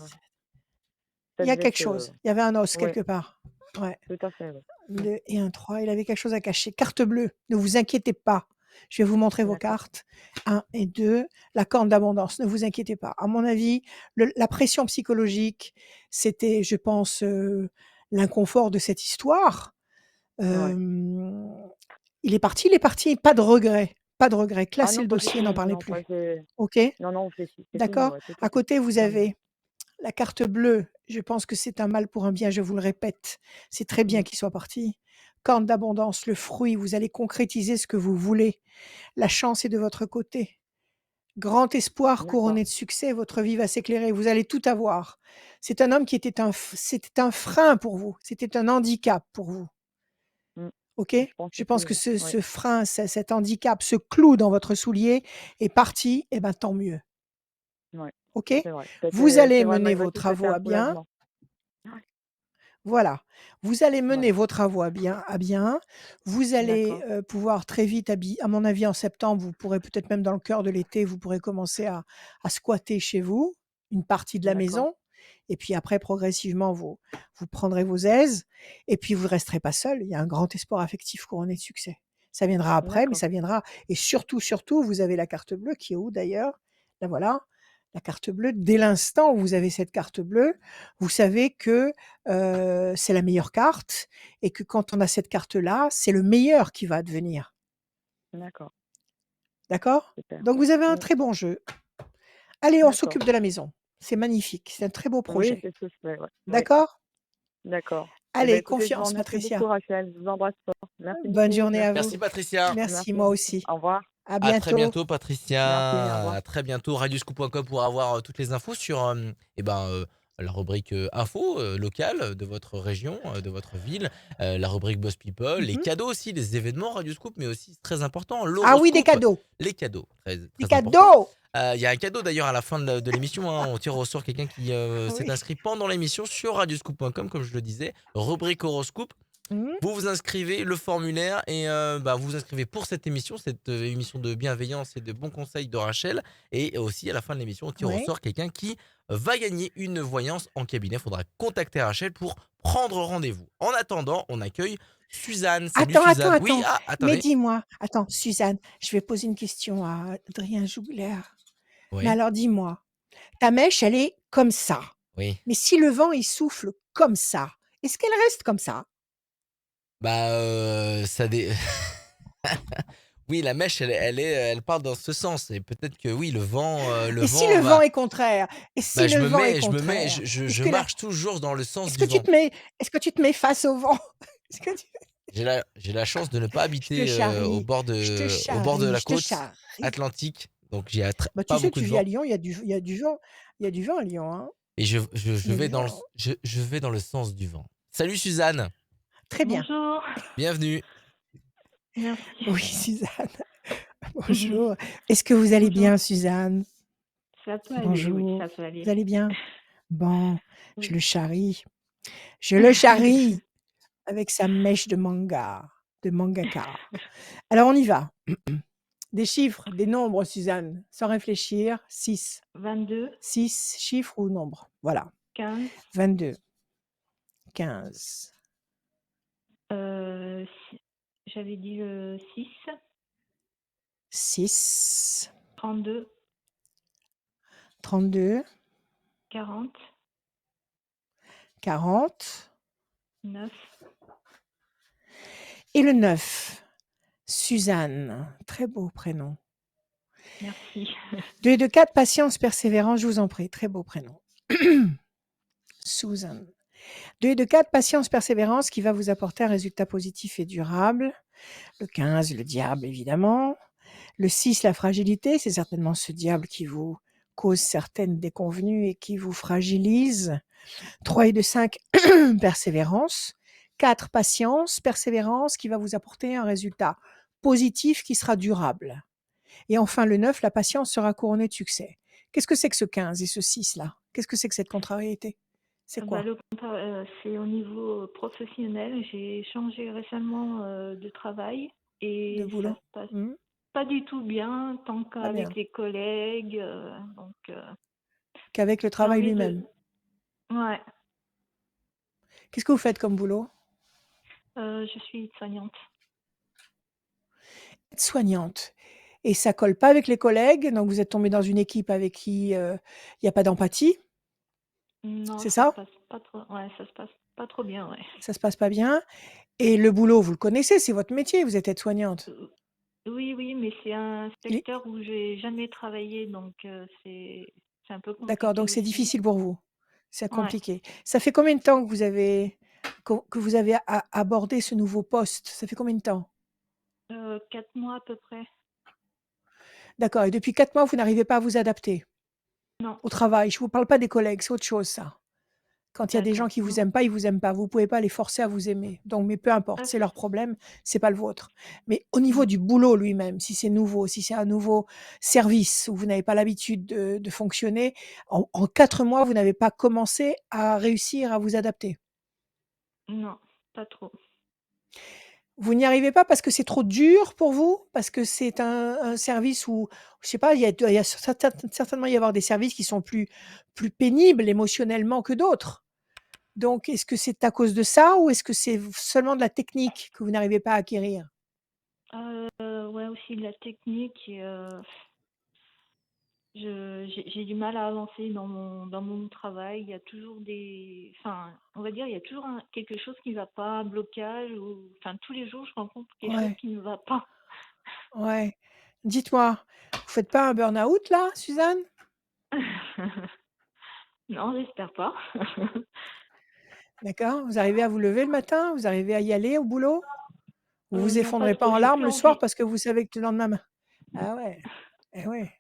Il Ça y a devait quelque être, chose. Il y avait un os ouais, quelque part. Ouais. tout à fait, ouais. 2 et un 3. Il avait quelque chose à cacher. Carte bleue, ne vous inquiétez pas. Je vais vous montrer vos D'accord. cartes. 1 et 2. La corne d'abondance, ne vous inquiétez pas. À mon avis, la pression psychologique, c'était, je pense, l'inconfort de cette histoire. Ouais. Il est parti, pas de regret. Pas de regret. Ah Classez non, le pas du dossier, n'en tout. parlez Non, pas plus. j'ai OK? non, non, c'est fini, D'accord? ouais, tout à À fait. côté, vous Non, non. avez la carte bleue, je pense que c'est un mal pour un bien, je vous le répète. C'est très bien Mmh. qu'il soit parti. Corne d'abondance, le fruit, vous allez concrétiser ce que vous voulez. La chance est de votre côté. Grand espoir D'accord. couronné de succès, votre vie va s'éclairer, vous allez tout avoir. C'est un homme qui était c'était un frein pour vous, c'était un handicap pour vous. Mmh. OK? Je pense Je pense aussi, que ouais. Ouais, ce frein, cet handicap, ce clou dans votre soulier est parti, et ben tant mieux. ouais, OK? c'est vrai. Ça a Vous été allez c'est vrai, mener malgré vos tout, ça a été travaux un à bien. soulagement. Voilà. Vous allez mener Voilà. vos travaux à bien. Vous allez, D'accord. pouvoir très vite à mon avis, en septembre, vous pourrez peut-être même dans le cœur de l'été, vous pourrez commencer à squatter chez vous, une partie de la D'accord. maison et puis après progressivement vous prendrez vos aises et puis vous ne resterez pas seul. Il y a un grand espoir affectif couronné de succès. Ça viendra après, mais D'accord. ça viendra et surtout, surtout, vous avez la carte bleue qui est où d'ailleurs? La voilà, la carte bleue. Dès l'instant où vous avez cette carte bleue, vous savez que c'est la meilleure carte et que quand on a cette carte-là, c'est le meilleur qui va advenir. D'accord. D'accord? Super. Donc vous avez un Mmh. très bon jeu. Allez, on D'accord. s'occupe de la maison. C'est magnifique, c'est un très beau Oui, projet. c'est ce que je fais, ouais. Oui, D'accord? d'accord. Eh ben, Allez, écoutez, je vous confiance remercie beaucoup, Patricia. Rachel. Je vous embrasse fort. Merci Bonne beaucoup. journée à vous. Merci, Merci. Patricia. Merci, Merci. moi aussi. Au revoir. À À très bientôt. bientôt, Merci, au Patricia. revoir. À très bientôt. Radioscoop.com pour avoir toutes les infos sur la rubrique info locale de votre région, de votre ville, la rubrique Boss People, les Mmh. cadeaux aussi, les événements Radioscoop, mais aussi très important, Ah oui, des l'horoscope, cadeaux. les cadeaux, très, Des très important. cadeaux! Il y a un cadeau d'ailleurs à la fin de l'émission. Hein. On tire au sort quelqu'un qui s'est Oui. inscrit pendant l'émission sur radioscoop.com, comme je le disais, rubrique horoscope. Mmh. Vous vous inscrivez, le formulaire, et vous vous inscrivez pour cette émission émission de bienveillance et de bons conseils de Rachel. Et aussi, à la fin de l'émission, on tire au Ouais. sort quelqu'un qui va gagner une voyance en cabinet. Il faudra contacter Rachel pour prendre rendez-vous. En attendant, on accueille Suzanne. Salut Suzanne. Oui, Attends. Mais attendez. dis-moi, attends, Suzanne, je vais poser une question à Adrien Jougler. Mais Oui, alors dis-moi, ta mèche, elle est comme ça. oui. Mais si le vent, il souffle comme ça, est-ce qu'elle reste comme ça? Ça dé... Oui, la mèche, elle part dans ce sens. Et peut-être que oui, le Et si vent le vent va... est contraire? Et si Je le me vent est mets, contraire? Est-ce je que la marche toujours dans le sens est-ce que du tu vent. te mets est-ce que tu te mets face au vent? Est-ce que tu J'ai la chance de ne pas je te habiter charrie, au bord de la je te côte charrie. atlantique, donc j'ai Bah, tu pas sais, beaucoup tu de vis à vent. Lyon, il y a du vent. Il y a du vent à Lyon, hein. Et Il y a du vent, hein. je vais dans le sens du vent. Salut Suzanne, Très bien. Bonjour, bienvenue. merci. Oui, Suzanne. Mhm. Bonjour. Est-ce que vous allez Bonjour. bien, Suzanne? Ça peut aller, oui, Bonjour. ça peut aller. Vous allez bien? Bon, je Oui. le charrie. Je le charrie avec sa mèche de mangaka. Alors on y va. Des chiffres, des nombres, Suzanne, sans réfléchir. 6. 22, 6 chiffres ou nombres. Voilà. 15, 22, 15, j'avais dit le 6, 6, 32, 32, 40, 40 9, et le 9. Suzanne, très beau prénom. merci. 2 et 2, 4, patience, persévérance, je vous en prie, très beau prénom. Suzanne. 2 et 2, 4, patience, persévérance qui va vous apporter un résultat positif et durable. Le 15, le diable, évidemment. Le 6, la fragilité, c'est certainement ce diable qui vous cause certaines déconvenues et qui vous fragilise. 3 et 2, 5, persévérance. 4, patience, persévérance qui va vous apporter un résultat positif qui sera durable. Et enfin, le 9, la patience sera couronnée de succès. Qu'est-ce que c'est que ce 15 et ce 6-là? Qu'est-ce que c'est que cette contrariété? C'est quoi? C'est au niveau professionnel. J'ai changé récemment de travail De et ça boulot? se passe Mmh. pas du tout bien tant Pas bien. qu'avec les collègues. Donc, Qu'avec le j'ai travail envie de... lui-même. Ouais. Qu'est-ce que vous faites comme boulot? Je suis soignante. Soignante. Et ça colle pas avec les collègues, donc vous êtes tombée dans une équipe avec qui, il y a pas d'empathie, Non, c'est ça se ça? passe pas trop. Ouais, ça se passe pas trop bien, ouais. Ça se passe pas bien et le boulot, vous le connaissez, c'est votre métier, vous êtes aide-soignante. Euh, Oui, oui, mais c'est un Il secteur où j'ai jamais travaillé, donc c'est un peu D'accord, compliqué donc c'est aussi. difficile pour vous. C'est Ouais. compliqué. Ça fait combien de temps que vous avez a abordé ce nouveau poste? Ça fait combien de temps? 4 mois à peu près. D'accord et depuis 4 mois, vous n'arrivez pas à vous adapter Non, au travail? Je vous parle pas des collègues, c'est autre chose ça. Quand il y a des gens d'accord. qui vous Non. aiment pas, ils vous aiment pas. Vous pouvez pas les forcer à vous aimer. Donc mais peu importe, Ah, c'est leur problème, c'est pas le vôtre. Mais au niveau mm. du boulot lui-même, si c'est nouveau, si c'est un nouveau service où vous n'avez pas l'habitude de fonctionner, en 4 mois, vous n'avez pas commencé à réussir à vous adapter. Non, pas trop. Vous n'y arrivez pas parce que c'est trop dur pour vous? Parce que c'est un service où, je sais pas, il y a certainement y avoir des services qui sont plus pénibles émotionnellement que d'autres. Donc est-ce que c'est à cause de ça ou est-ce que c'est seulement de la technique que vous n'arrivez pas à acquérir? Ouais, aussi de la technique et j'ai du mal à avancer dans mon travail. Il y a toujours enfin, on va dire, il y a toujours quelque chose qui ne va pas, un blocage ou, enfin, tous les jours, je rencontre quelque chose Ouais, qui ne va pas. ouais. Dites-moi, vous faites pas un burn-out là, Suzanne? Non, j'espère pas. D'accord? Vous arrivez à vous lever le matin? Vous arrivez à y aller au boulot? Vous vous Non, pas effondrez pas trop. en J'ai larmes plus le soir envie. parce que vous savez que le lendemain ah ouais, eh ouais.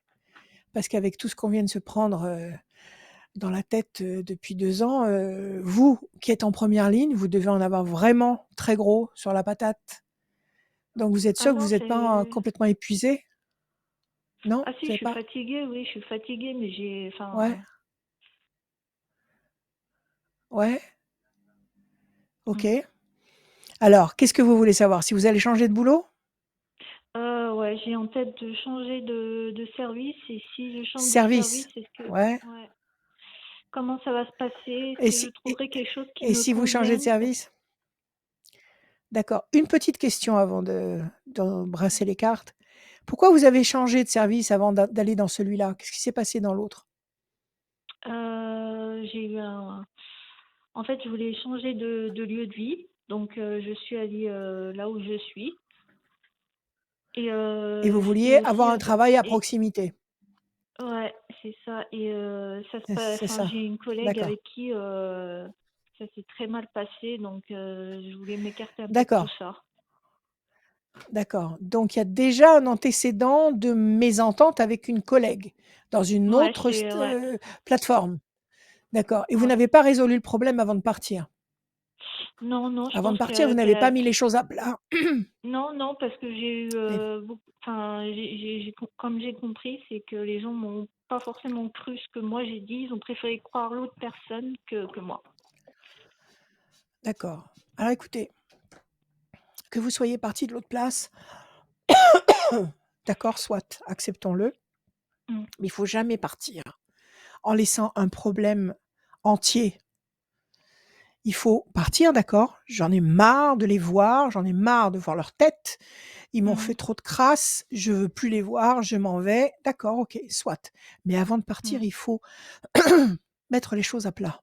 Parce qu'avec tout ce qu'on vient de se prendre, dans la tête, depuis 2 ans, vous qui êtes en première ligne, vous devez en avoir vraiment très gros sur la patate. Donc vous êtes Ah sûr que non, vous êtes pas, c'est. complètement épuisé? Non? Ah Vous si, je savez suis pas? fatiguée, oui, je suis fatiguée, mais Ouais, enfin, ouais, mm. OK. Alors, qu'est-ce que vous voulez savoir? Si vous allez changer de boulot? Ouais, j'ai en tête de changer de service et si je change de service, Service? est-ce que, Ouais ouais, comment ça va se passer? Est-ce et que je si trouverai quelque chose qui et me si vous changez de convienne? service? D'accord. Une petite question avant de brasser les cartes. Pourquoi vous avez changé de service avant d'aller dans celui-là? Qu'est-ce qui s'est passé dans l'autre? J'ai eu en fait, je voulais changer de lieu de vie, donc je suis allée là où je suis Et vous et vouliez aussi avoir un travail à et proximité? ouais, c'est ça et ça se passe. C'est Enfin, ça? j'ai une collègue D'accord. avec qui ça s'est très mal passé, donc je voulais m'écarter un peu de tout D'accord, ça. d'accord. Donc il y a déjà un antécédent de mésentente avec une collègue dans une Ouais, autre ouais, plateforme? D'accord et vous ouais. n'avez pas résolu le problème avant de partir? Non, non, je Avant de pense partir, vous n'avez pas mis les choses à plat? non, non, parce que j'ai eu Et beaucoup. Enfin, comme j'ai compris, c'est que les gens m'ont pas forcément cru ce que moi j'ai dit. Ils ont préféré croire l'autre personne que moi. d'accord. Alors écoutez, que vous soyez parti de l'autre place, d'accord, soit, acceptons-le, Mm. mais il faut jamais partir en laissant un problème entier. Il faut partir, d'accord, j'en ai marre de les voir, j'en ai marre de voir leur tête, ils m'ont fait Mm. trop de crasse, je veux plus les voir, je m'en vais. D'accord, OK, soit. Mais avant de partir, Mm. il faut mettre les choses à plat.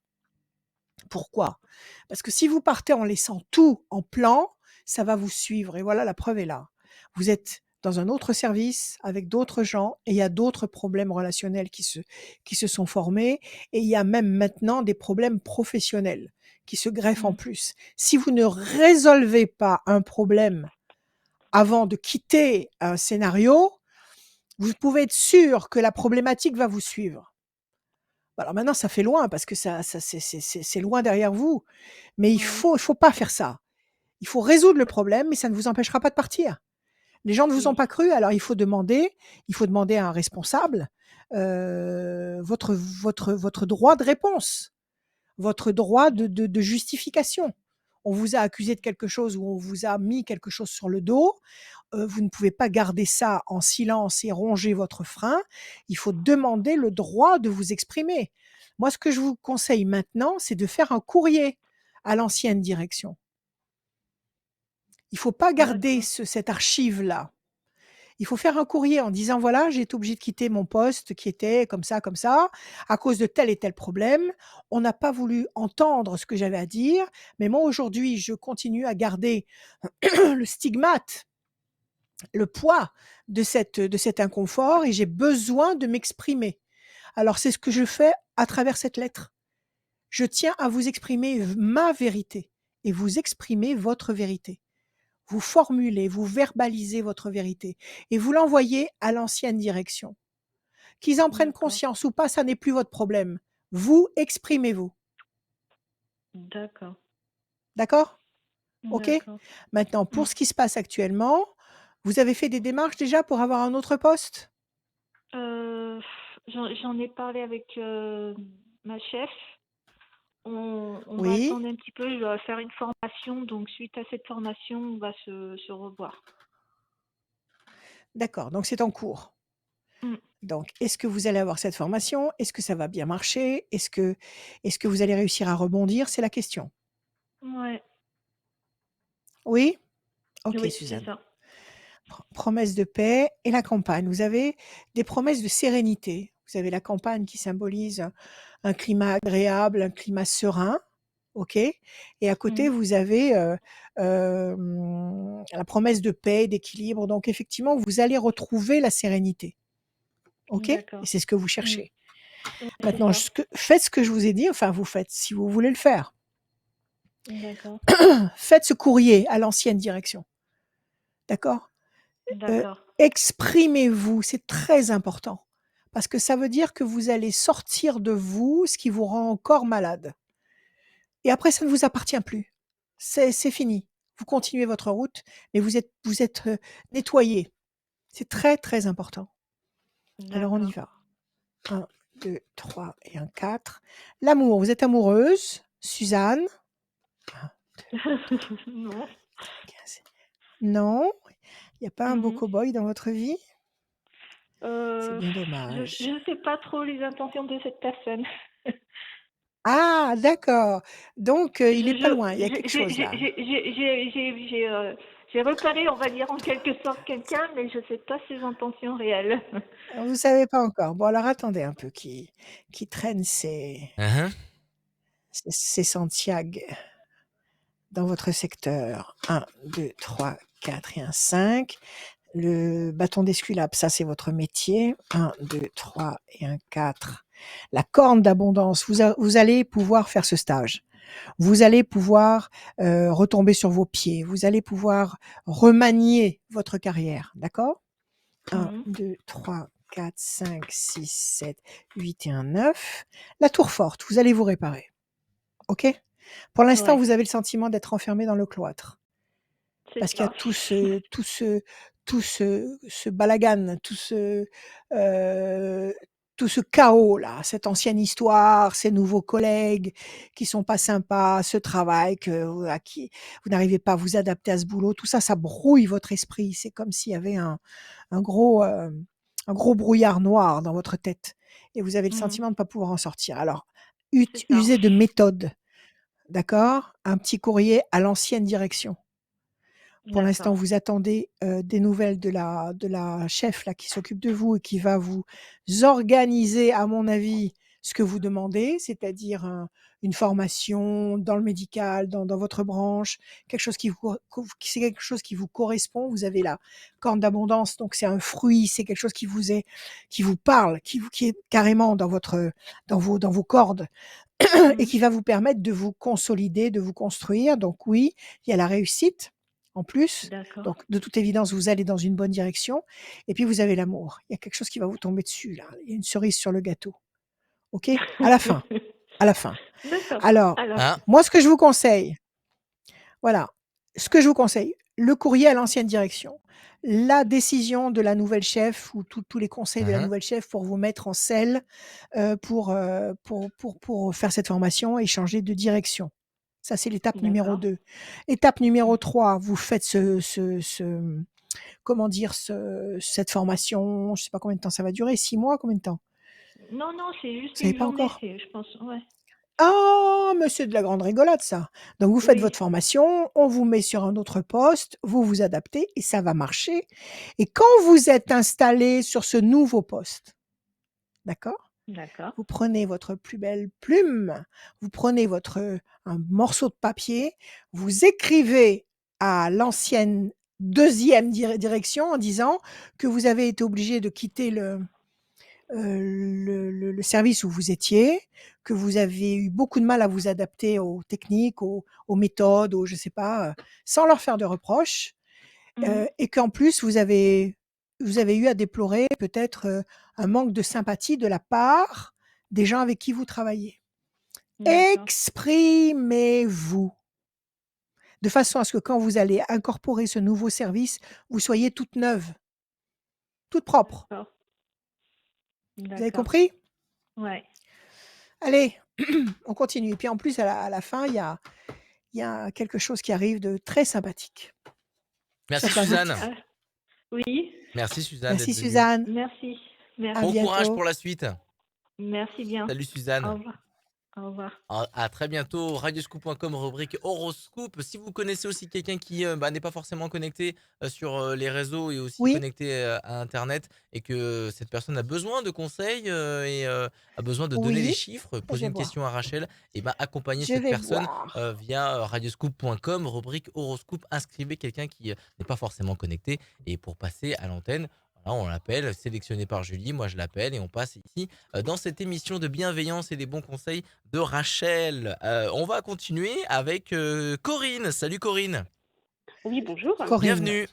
Pourquoi? Parce que si vous partez en laissant tout en plan, ça va vous suivre et voilà, la preuve est là. Vous êtes dans un autre service avec d'autres gens et il y a d'autres problèmes relationnels qui se sont formés et il y a même maintenant des problèmes professionnels qui se greffent en Mm. plus. Si vous ne résolvez pas un problème avant de quitter un scénario, vous pouvez être sûr que la problématique va vous suivre. Alors maintenant, ça fait loin parce que ça c'est loin derrière vous, mais Ouais, il faut pas faire ça. Il faut résoudre le problème, mais ça ne vous empêchera pas de partir. Les gens ne vous ont oui. pas cru, alors il faut demander à un responsable, votre droit de réponse, votre droit de justification. On vous a accusé de quelque chose ou on vous a mis quelque chose sur le dos, vous ne pouvez pas garder ça en silence et ronger votre frein. Il faut demander le droit de vous exprimer. Moi, ce que je vous conseille maintenant, c'est de faire un courrier à l'ancienne direction. Il ne faut pas garder D'accord. cette archive-là. Il faut faire un courrier en disant voilà, j'ai été obligé de quitter mon poste qui était comme ça, à cause de tel et tel problème. On n'a pas voulu entendre ce que j'avais à dire, mais moi aujourd'hui, je continue à garder le stigmate, le poids de cet inconfort et j'ai besoin de m'exprimer. Alors c'est ce que je fais à travers cette lettre. Je tiens à vous exprimer ma vérité et vous exprimez votre vérité. Vous formulez, vous verbalisez votre vérité et vous l'envoyez à l'ancienne direction. Qu'ils en prennent D'accord. conscience ou pas, ça n'est plus votre problème. Vous exprimez-vous. D'accord. D'accord? OK? D'accord. Maintenant, Mm. pour ce qui se passe actuellement, vous avez fait des démarches déjà pour avoir un autre poste? J'en ai parlé avec ma chef. On va Oui? attendre un petit peu. Je dois faire une formation. Donc, suite à cette formation, on va se revoir. D'accord, donc c'est en cours. Mm. Donc, est-ce que vous allez avoir cette formation? Est-ce que ça va bien marcher? Est-ce que vous allez réussir à rebondir? C'est la question. Ouais. Oui? OK, Oui, c'est Suzanne. ça. Promesse de paix et la campagne. Vous avez des promesses de sérénité. Vous avez la campagne qui symbolise un climat agréable, un climat serein, OK? Et à côté, Mm. vous avez, la promesse de paix, d'équilibre. Donc effectivement, vous allez retrouver la sérénité, OK? Et D'accord. c'est ce que vous Mm. cherchez. Ouais, c'est Maintenant, ça. faites ce que je vous ai dit, enfin vous faites, si vous voulez le faire. D'accord. Faites ce courrier à l'ancienne direction, d'accord? D'accord. Exprimez-vous, c'est très important, parce que ça veut dire que vous allez sortir de vous ce qui vous rend encore malade et après ça ne vous appartient plus. C'est fini. Vous continuez votre route, mais vous êtes, nettoyés. C'est très, très important. Alors on y D'accord. va. 1, 2, 3 et un 4. L'amour, vous êtes amoureuse, Suzanne? 1, 2, Non. 15. Non? Il n'y a pas un beau Non. cow-boy dans votre vie? C'est Euh, bien je dommage. je sais pas trop les intentions de cette personne. Ah d'accord, donc Je il est pas loin, il y a je quelque chose là. j'ai repéré, on va dire, en quelque sorte quelqu'un, mais je sais pas ses intentions réelles. Vous savez pas encore. Bon alors attendez un peu qui traîne Hein, ses Santiago dans votre secteur. 1, 2, 3, 4 et un 5. Le bâton d'Esculape, ça c'est votre métier. 1, 2, 3 et un 4. La corne d'abondance, vous allez pouvoir faire ce stage. Vous allez pouvoir retomber sur vos pieds. Vous allez pouvoir remanier votre carrière. D'accord? 1, Mhm. 2, 3, 4, 5, 6, 7, 8 et un 9. La tour forte, vous allez vous réparer. OK? Pour l'instant, Ouais, vous avez le sentiment d'être enfermé dans le cloître. c'est Parce qu'il y a ça. tout ce balagan, heu, tout ce chaos-là, cette ancienne histoire, ces nouveaux collègues qui sont pas sympas, ce travail à qui vous n'arrivez pas à vous adapter à ce boulot, tout ça, ça brouille votre esprit. C'est comme s'il y avait un gros, un gros brouillard noir dans votre tête et vous avez le Mhm. sentiment de ne pas pouvoir en sortir. Alors, C'est ça. usez de méthode, d'accord? Un petit courrier à l'ancienne direction. Pour l'instant, D'accord. vous attendez, des nouvelles de la chef là qui s'occupe de vous et qui va vous organiser, à mon avis, ce que vous demandez, c'est-à-dire une formation dans le médical, dans votre branche, quelque chose c'est quelque chose qui vous correspond. Vous avez la corne d'abondance, donc c'est un fruit, c'est quelque chose qui vous parle, qui est carrément dans vos cordes et Mhm. qui va vous permettre de vous consolider, de vous construire. Donc oui, il y a la réussite en plus. D'accord. Donc de toute évidence, vous allez dans une bonne direction. Et puis vous avez l'amour. Il y a quelque chose qui va vous tomber dessus là. Il y a une cerise sur le gâteau. OK? À la fin. À la fin. D'accord. Alors, Alors, hein. moi, ce que je vous conseille, voilà, ce que je vous conseille, le courrier à l'ancienne direction, la décision de la nouvelle chef ou tous les conseils de la Mhm. nouvelle chef pour vous mettre en selle, pour faire cette formation et changer de direction. Ça, c'est l'étape numéro d'accord. 2. Étape numéro Mm. 3, vous faites comment dire? Cette formation, je sais pas combien de temps ça va durer, 6 mois, combien de temps? Non, non, c'est Vous juste savez une pas journée, encore? je pense, ouais. Ah, mais c'est de la grande rigolade ça. Donc vous faites Oui, votre formation, on vous met sur un autre poste, vous vous adaptez et ça va marcher. Et quand vous êtes installé sur ce nouveau poste, d'accord? d'accord. Vous prenez votre plus belle plume, vous prenez un morceau de papier, vous écrivez à l'ancienne deuxième direction en disant que vous avez été obligé de quitter le service où vous étiez, que vous avez eu beaucoup de mal à vous adapter aux techniques, aux méthodes, je sais pas, sans leur faire de reproches, Mhm. et qu'en plus vous avez eu à déplorer peut-être un manque de sympathie de la part des gens avec qui vous travaillez. D'accord. Exprimez-vous de façon à ce que quand vous allez incorporer ce nouveau service, vous soyez toute neuve, toute propre. D'accord. Vous avez D'accord. compris? Ouais. Allez, on continue. Et puis en plus, à la fin, il y a quelque chose qui arrive de très sympathique. Ça Merci se passe vite. Suzanne. Ah, oui, Merci Suzanne Merci d'être venue. Suzanne. merci. À Bon Merci. courage bientôt. pour la suite. Merci bien. Salut Au Suzanne. revoir. Au revoir. À très bientôt, radioscoop.com, rubrique horoscope. Si vous connaissez aussi quelqu'un qui n'est pas forcément connecté sur les réseaux et aussi Oui, connecté à Internet et que cette personne a besoin de conseils et a besoin de donner des oui, chiffres, je poser vais une voir. question à Rachel, et accompagner Je cette vais personne voir. via radioscoop.com, rubrique horoscope. Inscrivez quelqu'un qui n'est pas forcément connecté et pour passer à l'antenne. Voilà, on l'appelle, sélectionné par Julie, moi je l'appelle et on passe ici dans cette émission de bienveillance et des bons conseils de Rachel. On va continuer avec Corinne. Salut Corinne. Oui, bonjour. Corinne. Bienvenue.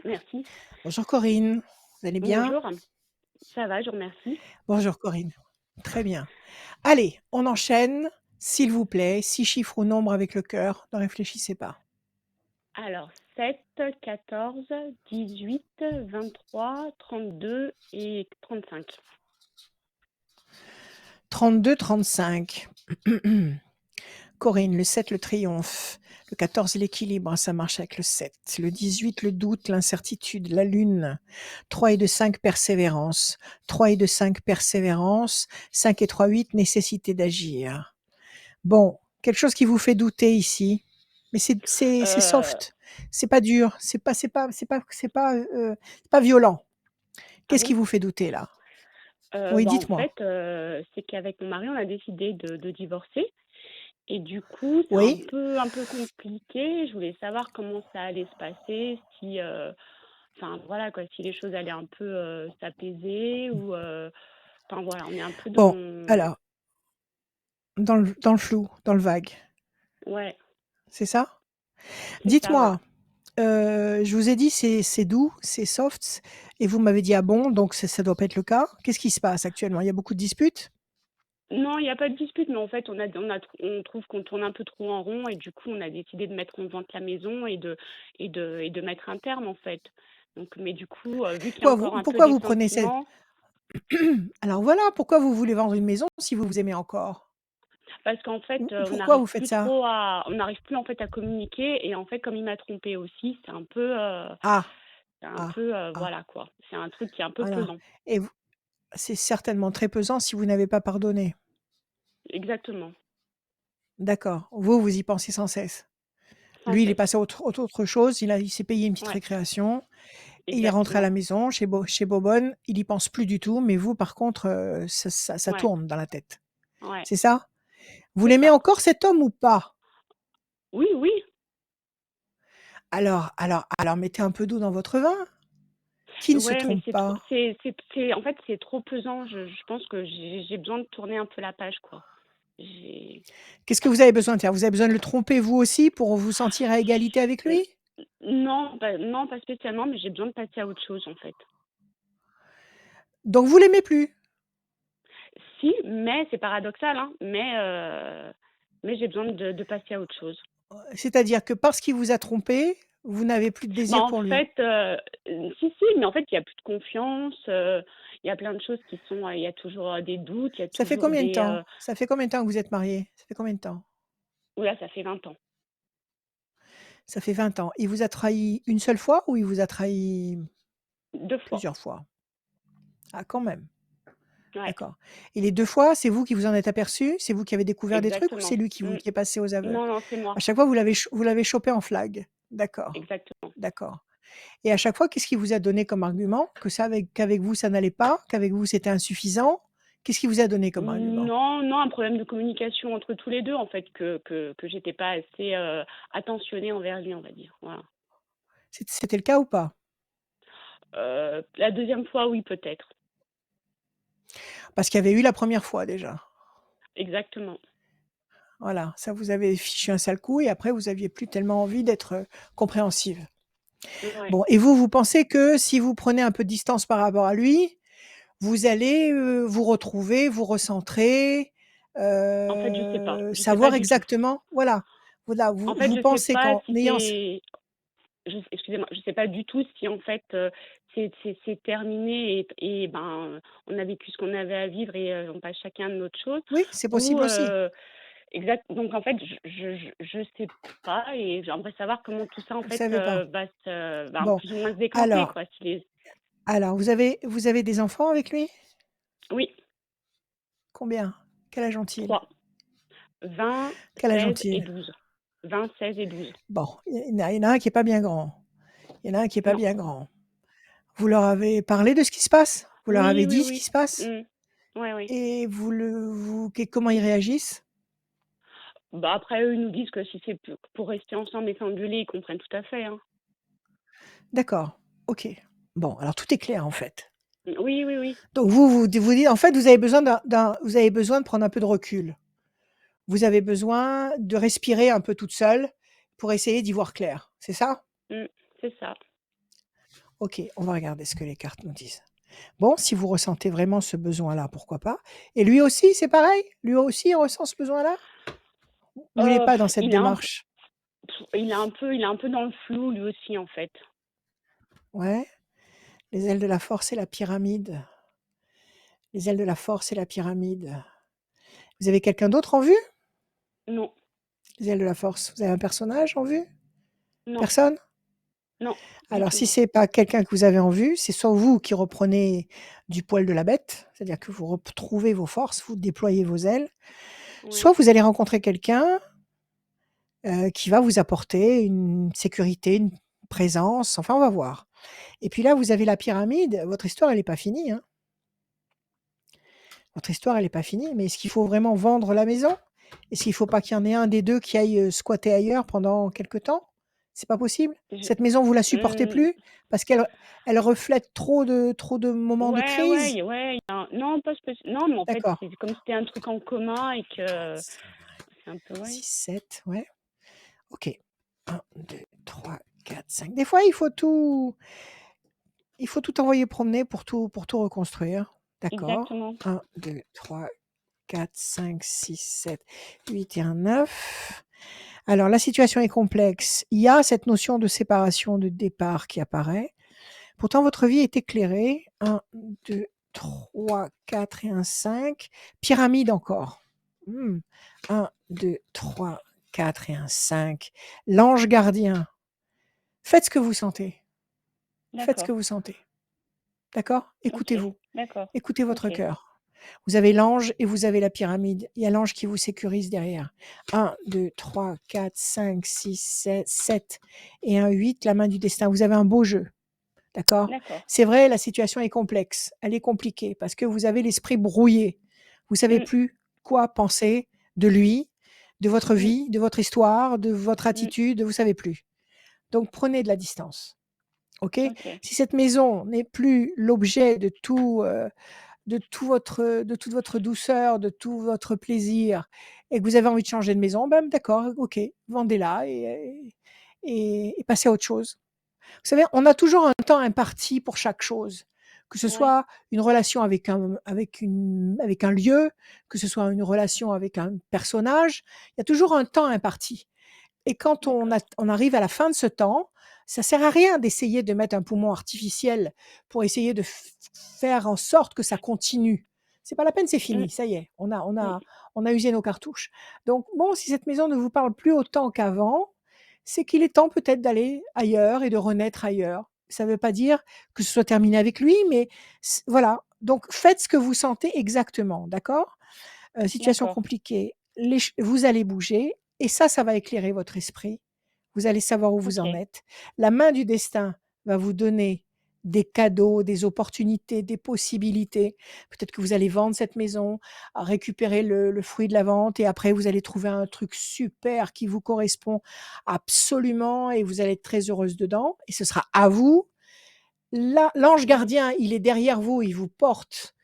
Merci. Bonjour Corinne. Vous allez bien? Bonjour. Ça va, je vous remercie. Bonjour Corinne. Très bien. Allez, on enchaîne. S'il vous plaît, 6 chiffres ou nombres avec le cœur. Ne réfléchissez pas. Alors, 7, 14, 18, 23, 32 et 35. 32, 35. Corinne, le 7, le triomphe. Le 14, l'équilibre, ça marche avec le 7. Le 18, le doute, l'incertitude, la lune. 3 et 2, 5, persévérance. 3 et 2, 5, persévérance. 5 et 3, 8, nécessité d'agir. Bon, quelque chose qui vous fait douter ici. Mais c'est Euh, soft. C'est pas dur. C'est pas violent. ah Qu'est-ce qui bon? vous fait douter là? Oui, En dites-moi. fait, c'est qu'avec mon mari, on a décidé de divorcer. Et du coup, c'est Oui. un peu compliqué. Je voulais savoir comment ça allait se passer, si, enfin voilà quoi, si les choses allaient un peu s'apaiser ou, enfin voilà, on est un peu Bon, dans, alors, dans le flou, dans le vague. ouais, C'est ça? c'est ça, ouais. Dites-moi, je vous ai dit c'est doux, c'est soft, et vous m'avez dit ah bon, donc ça doit pas être le cas. Qu'est-ce qui se passe actuellement? Il y a beaucoup de disputes? Non, il n'y a pas de dispute, mais en fait, on trouve qu'on tourne un peu trop en rond et du coup, on a décidé de mettre en vente la maison et de mettre un terme, en fait. Donc, mais du coup, vu qu'il y a encore un peu Pourquoi des vous prenez cette... sentiments, Alors voilà, pourquoi vous voulez vendre une maison si vous vous aimez encore? parce qu'en fait, Pourquoi vous faites ça? on n'arrive plus en fait à communiquer et en fait, comme il m'a trompée aussi, Ah, ah, ah, voilà quoi. C'est un truc qui est un peu voilà. pesant. Et c'est certainement très pesant si vous n'avez pas pardonné. Exactement, D'accord. Vous y pensez sans cesse. sans Lui, il est cesse. passé à autre chose. Il s'est payé une petite Ouais, récréation. Et il est rentré à exactement. la maison chez Bobonne. Il y pense plus du tout. Mais vous, par contre, ça Ouais, tourne dans la tête. ouais, C'est ça? Vous c'est l'aimez ça. encore cet homme ou pas? Oui, oui. Alors, mettez un peu d'eau dans votre vin. Qui ne se Ouais, mais trompe pas? en fait, c'est trop pesant. Je pense que j'ai besoin de tourner un peu la page, quoi. J'ai Qu'est-ce que vous avez besoin de faire? Vous avez besoin de le tromper vous aussi pour vous sentir à égalité avec N- lui? non, pas spécialement, mais j'ai besoin de passer à autre chose, en fait. Donc vous l'aimez plus? Si, mais c'est paradoxal, hein, mais j'ai besoin de passer à autre chose. C'est-à-dire que parce qu'il vous a trompé, vous n'avez plus de Bah, désir en pour lui? fait, si, mais en fait, il y a plus de confiance, il y a plein de choses qui sont, il y a toujours des doutes, il y a Ça fait toujours combien de des, temps? Ça fait combien de temps que vous êtes mariés? Ça fait combien de temps? oula, ça fait 20 ans. Ça fait 20 ans. Il vous a trahi une seule fois ou il vous a trahi 2 fois. plusieurs fois? Ah quand même. Ouais, D'accord. Et les 2 fois, c'est vous qui vous en êtes aperçu? C'est vous qui avez découvert des trucs ou c'est exactement. lui Mmh. qui est passé aux aveux? Non, non, c'est À moi. chaque fois, vous l'avez chopé en flag? D'accord, Exactement. d'accord. Et à chaque fois, qu'est-ce qu'il vous a donné comme argument? Que ça qu'avec vous, ça n'allait pas? Qu'avec vous, c'était insuffisant? Qu'est-ce qu'il vous a donné comme argument? Non, non, un problème de communication entre tous les 2 en fait, que j'étais pas assez, attentionnée envers lui, on va dire, voilà. C'était le cas ou pas? La deuxième fois, oui, peut-être. Parce qu'il y avait eu la première fois déjà. Exactement. Voilà, ça vous avait fichu un sale coup et après vous aviez plus tellement envie d'être, compréhensive. Ouais. Bon et vous, vous pensez que si vous prenez un peu de distance par rapport à lui, vous allez, vous retrouver, vous recentrer, En fait, je sais pas savoir du tout. exactement voilà. Voilà, En fait, vous je sais pensez pas qu'en si ayant c c'est excusez-moi, je sais pas du tout si en fait, c'est terminé et ben, on a vécu ce qu'on avait à vivre et on passe chacun de notre chose oui, c'est ou possible aussi. donc en fait, je sais pas et j'aimerais savoir comment tout ça en Vous fait, savez pas. va Bon, plus ou moins se décamper alors quoi, si les vous avez des enfants avec lui? oui, Combien? Quel âge ont-ils? 3, 20, Quel âge 16 et ont-ils? 12. 20, 16 et 12. Bon, il y en a un qui est pas bien grand. Il y en a un qui est pas Non. bien grand. Vous leur avez parlé de ce qui se passe? Vous leur Oui, avez oui, dit ce qui oui. se passe? Mmh. Ouais, oui. Et vous comment ils réagissent? Bah, après eux, ils nous disent que si c'est pour rester ensemble et s'engueuler, ils comprennent tout à fait, hein. D'accord, OK. Bon, alors tout est clair en fait. Oui, oui, oui. Donc vous dites en fait, vous avez besoin vous avez besoin de prendre un peu de recul. Vous avez besoin de respirer un peu toute seule pour essayer d'y voir clair, c'est ça? Mmh, c'est ça. OK, on va regarder ce que les cartes nous disent. Bon, si vous ressentez vraiment ce besoin-là, pourquoi pas? Et lui aussi, c'est pareil? Lui aussi, il ressent ce besoin-là? Ou il est pas dans cette Il est un démarche? il est un peu dans le flou lui aussi, en fait. Ouais, les ailes de la force et la pyramide. Les ailes de la force et la pyramide. Vous avez quelqu'un d'autre en vue? Non, Les ailes de la force. Vous avez un personnage en vue? non, Personne? non, du Alors tout. si c'est pas quelqu'un que vous avez en vue, c'est soit vous qui reprenez du poil de la bête, c'est-à-dire que vous retrouvez vos forces, vous déployez vos ailes, soit Oui, vous allez rencontrer quelqu'un, qui va vous apporter une sécurité, une présence, enfin on va voir. Et puis là, vous avez la pyramide, votre histoire elle est pas finie, hein. Votre histoire elle est pas finie, mais est-ce qu'il faut vraiment vendre la maison? Est-ce qu'il faut pas qu'il y en ait un des 2 qui aille, squatter ailleurs pendant quelque temps? C'est pas possible? je Cette maison, vous la supportez mmh, plus? Parce elle reflète trop de moments de ouais, crise? ouais, ouais, il y a un non, pas spéci non, mais en fait, D'accord. c'est comme c'était un truc en commun et 4, que 5, c'est un peu ouais. 6, 7, ouais. OK. 1, 2, 3, 4, 5. Des fois, il faut tout envoyer promener pour tout reconstruire. D'accord. Exactement. 1, 2, 3, 4, 5, 6, 7, 8 et un 9. Alors la situation est complexe. Il y a cette notion de séparation, de départ qui apparaît. Pourtant votre vie est éclairée. 1, 2, 3, 4 et un 5. Pyramide encore. Mmh. 1, 2, 3, 4 et un 5. L'ange gardien. Faites ce que vous sentez. Faites ce que D'accord. vous sentez. D'accord? OK. Écoutez-vous. D'accord. Écoutez votre OK. cœur. Vous avez l'ange et vous avez la pyramide. Il y a l'ange qui vous sécurise derrière. 1, 2, 3, 4, 5, 6, 7, 7 et un 8, la main du destin. Vous avez un beau jeu. D'accord? D'accord. C'est vrai, la situation est complexe. Elle est compliquée parce que vous avez l'esprit brouillé. Vous savez Mmh, plus quoi penser de lui, de votre mmh, vie, de votre histoire, de votre mmh. attitude. Vous savez plus. Donc prenez de la distance. OK? OK. Si cette maison n'est plus l'objet de toute votre douceur, de tout votre plaisir et que vous avez envie de changer de maison, ben d'accord, OK, vendez-la et passez à autre chose. Vous savez, on a toujours un temps imparti pour chaque chose, que ce Ouais. soit une relation avec un lieu, que ce soit une relation avec un personnage, il y a toujours un temps imparti. Et quand D'accord. on arrive à la fin de ce temps, ça sert à rien d'essayer de mettre un poumon artificiel pour essayer de faire en sorte que ça continue. C'est pas la peine, c'est Mmh, fini, ça y est, mmh. on a usé nos cartouches. Donc bon, si cette maison ne vous parle plus autant qu'avant, c'est qu'il est temps peut-être d'aller ailleurs et de renaître ailleurs. Ça ne veut pas dire que ce soit terminé avec lui, mais voilà, Donc, faites ce que vous sentez exactement, d'accord? Situation D'accord. compliquée, vous allez bouger et ça va éclairer votre esprit. Vous allez savoir où vous en OK. êtes. La main du destin va vous donner des cadeaux, des opportunités, des possibilités. Peut-être que vous allez vendre cette maison, récupérer le fruit de la vente et après vous allez trouver un truc super qui vous correspond absolument et vous allez être très heureuse dedans et ce sera à vous. L'ange Mmh. gardien, il est derrière vous, il vous porte,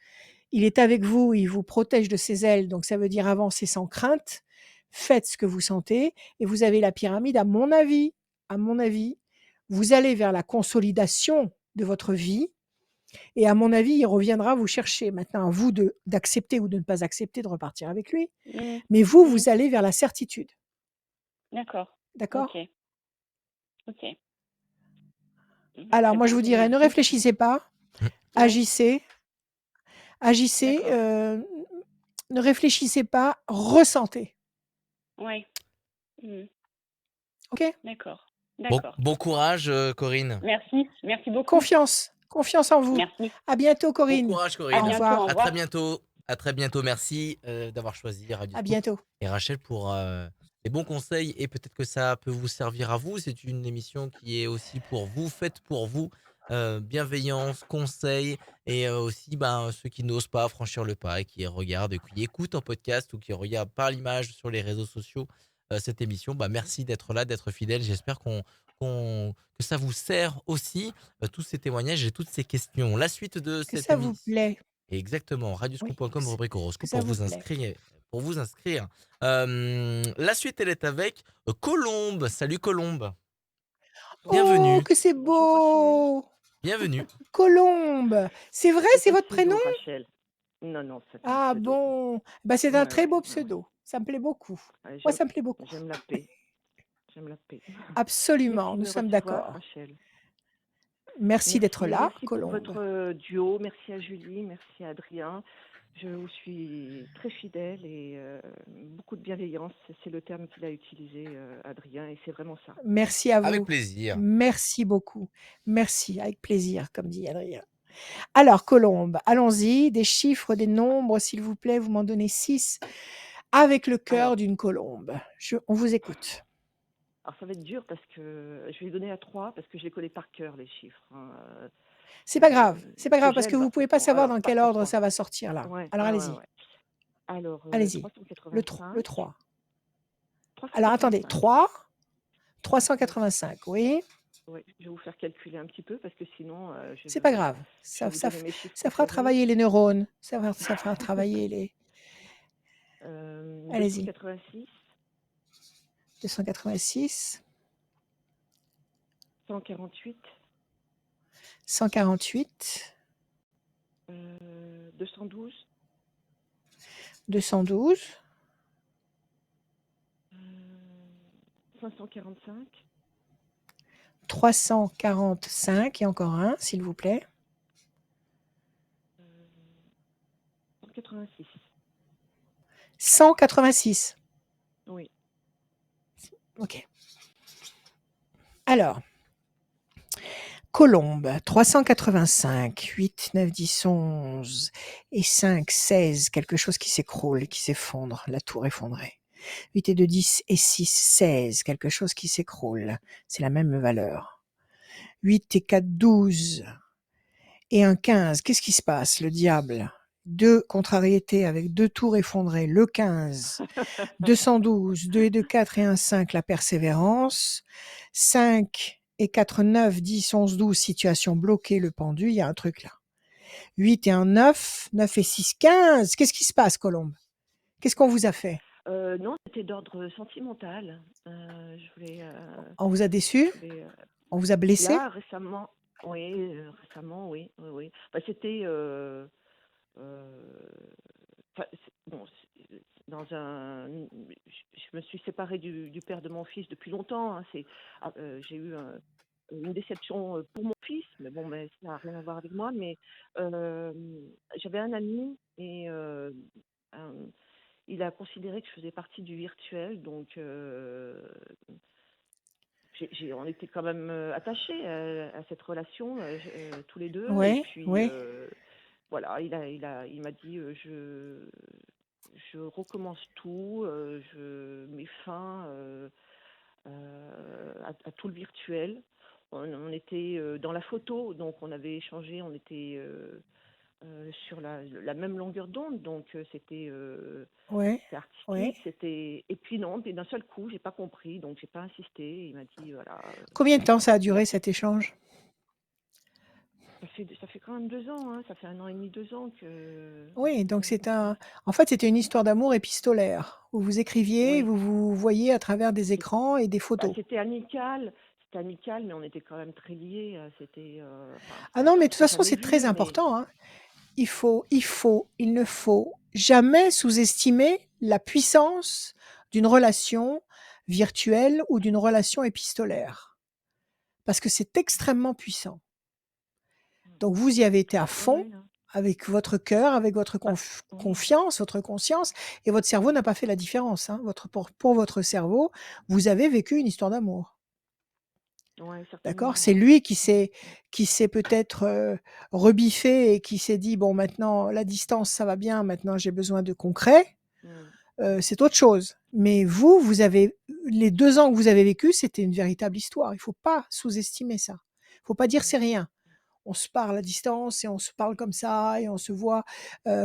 il est avec vous, il vous protège de ses ailes, donc ça veut dire avancez sans crainte. Faites ce que vous sentez et vous avez la pyramide à mon avis, vous allez vers la consolidation de votre vie et à mon avis, il reviendra vous chercher. Maintenant à vous d'accepter ou de ne pas accepter de repartir avec lui, Mmh. mais vous, Mmh. vous allez vers la certitude, D'accord. d'accord? OK. OK. Alors Très moi je bien, vous je vous dirais ne remercie. réfléchissez pas, Mmh. Oui, agissez, agissez, d'accord. ne réfléchissez pas, ressentez, Ouais. Mmh. OK? D'accord. Bon, D'accord. bon courage, Corinne. Merci. Merci beaucoup. Confiance, confiance en vous. Merci. À bientôt Bon Corinne. courage, À Au Corinne. bientôt. Au revoir. À très revoir. bientôt. À très bientôt. Merci d'avoir choisi Radio À Scoop bientôt. et Rachel pour les bons conseils et peut-être que ça peut vous servir à vous. C'est une émission qui est aussi pour vous, faite pour vous. Bienveillance, conseils et aussi ceux qui n'osent pas franchir le pas et qui regardent, qui écoutent en podcast ou qui regardent par l'image sur les réseaux sociaux cette émission. Merci d'être là, d'être fidèle. J'espère que ça vous sert aussi, tous ces témoignages et toutes ces questions. La suite de Que cette ça vous émission. plaît. Exactement, Oui, radioscoop.com, rubrique que horoscope ça pour vous vous plaît. inscrire. Pour vous inscrire. La suite, elle est avec Colombe. Salut Colombe. Oh, Bienvenue. que c'est Bonjour Rachel. beau! Bienvenue. Colombe. C'est vrai, C'est c'est un votre prénom? pseudo, Rachel. Non, non, c'est un Ah pseudo. bon. C'est un Ouais, très ouais, beau ouais, ouais. pseudo. Ça me plaît beaucoup. Moi, J'aime, ça me plaît beaucoup. j'aime la paix. J'aime la paix. Absolument, Merci de nous me sommes recevoir, d'accord. Rachel. Merci d'être Merci, là, merci pour Colombe. votre duo. Merci à Julie, merci à Adrien. Je vous suis très fidèle et beaucoup de bienveillance. C'est le terme qu'il a utilisé, Adrien, et c'est vraiment ça. Merci à Avec vous. plaisir. Merci beaucoup. Merci, avec plaisir, comme dit Adrien. Alors, Colombe, allons-y. Des chiffres, des nombres, s'il vous plaît. Vous m'en donnez 6 avec le cœur Alors, d'une colombe. On vous écoute. alors, ça va être dur parce que je vais les donner à 3 parce que je les connais par cœur, les chiffres, hein. C'est pas grave. C'est pas Que grave parce que j'aime. vous pouvez pas Bon, savoir alors, dans je pars quel sur ordre 3. ça va sortir là. Ouais, Alors ouais, ouais, allez-y. ouais. Alors, Allez-y. Le 385. 3. Alors attendez, 385. 3, 385, oui. Ouais, je vais vous faire calculer un petit peu parce que sinon, C'est pas grave. je vais vous donner mes chiffres Ça fera préférés. travailler les neurones. Ça fera travailler les. Allez-y. 286, 286, 148, 148, 212, 212, 545, 345 et encore un, s'il vous plaît. 186. 186. Oui. OK. Alors, Colombe, 385, 8, 9, 10, 11 et 5, 16, quelque chose qui s'écroule, qui s'effondre, la tour effondrée. 8 et 2, 10 et 6, 16, quelque chose qui s'écroule. C'est la même valeur. 8 et 4, 12 et un 15. Qu'est-ce qui se passe? Le diable. Deux contrariétés avec deux tours effondrées. Le 15. 212, 2 et 2, 4 et un 5, la persévérance. 5 et 4, 9, 10, 11, 12, situation bloquée, le pendu. Il y a un truc là. 8 et un 9, 9 et 6, 15. Qu'est-ce qui se passe, Colombe? Qu'est-ce qu'on vous a fait? Non, c'était d'ordre sentimental. Je voulais, On vous a déçu? je voulais, On vous a blessé? là, récemment, oui, oui, oui, oui. C'était, bon, dans je me suis séparée du père de mon fils depuis longtemps, hein. J'ai eu une déception pour mon fils, mais bon, mais ça n'a rien à voir avec moi. Mais j'avais un ami et un- il a considéré que je faisais partie du virtuel, donc on était quand même attachés à cette relation tous les deux. Et Oui, puis oui. voilà, il m'a dit, je recommence tout, je mets fin à tout le virtuel. On était dans la photo, donc on avait échangé, on était sur la même longueur d'onde, donc Ouais, c'était ouais. artistique, et puis non, puis d'un seul coup, j'ai pas compris, donc j'ai pas insisté. Il m'a dit voilà, Combien de temps ça a il a duré cet échange? ça fait quand même 2 ans, hein, ça fait 1 an et demi, 2 ans que Oui, donc qu'on qu'on- en fait, c'était une histoire d'amour épistolaire, où vous écriviez, oui. vous vous voyiez à travers des C'est- écrans et des Bah, photos. c'était amical, mais on était quand même très liés. Enfin, Ah non, mais de on toute s'est façon, jamais c'est très vus, mais important, hein. Il ne faut jamais sous-estimer la puissance d'une relation virtuelle ou d'une relation épistolaire, parce que c'est extrêmement puissant. Donc vous y avez été à fond, ouais, avec votre cœur, avec votre bah, oui, confiance, votre conscience, et votre cerveau n'a pas fait la différence, hein. Pour votre cerveau, vous avez vécu une histoire d'amour. ouais, D'accord? certainement, C'est ouais. lui Mm, qui s'est peut-être, rebiffé et qui s'est dit: «Bon, maintenant la distance, ça va bien, maintenant j'ai besoin de concret», mm, mm, c'est autre chose. Mais vous, vous avez les 2 ans que vous avez vécu, c'était une véritable histoire. Il faut pas sous-estimer ça. Il faut pas dire: mm. «C'est rien». On se parle à distance et on se parle comme ça et on se voit,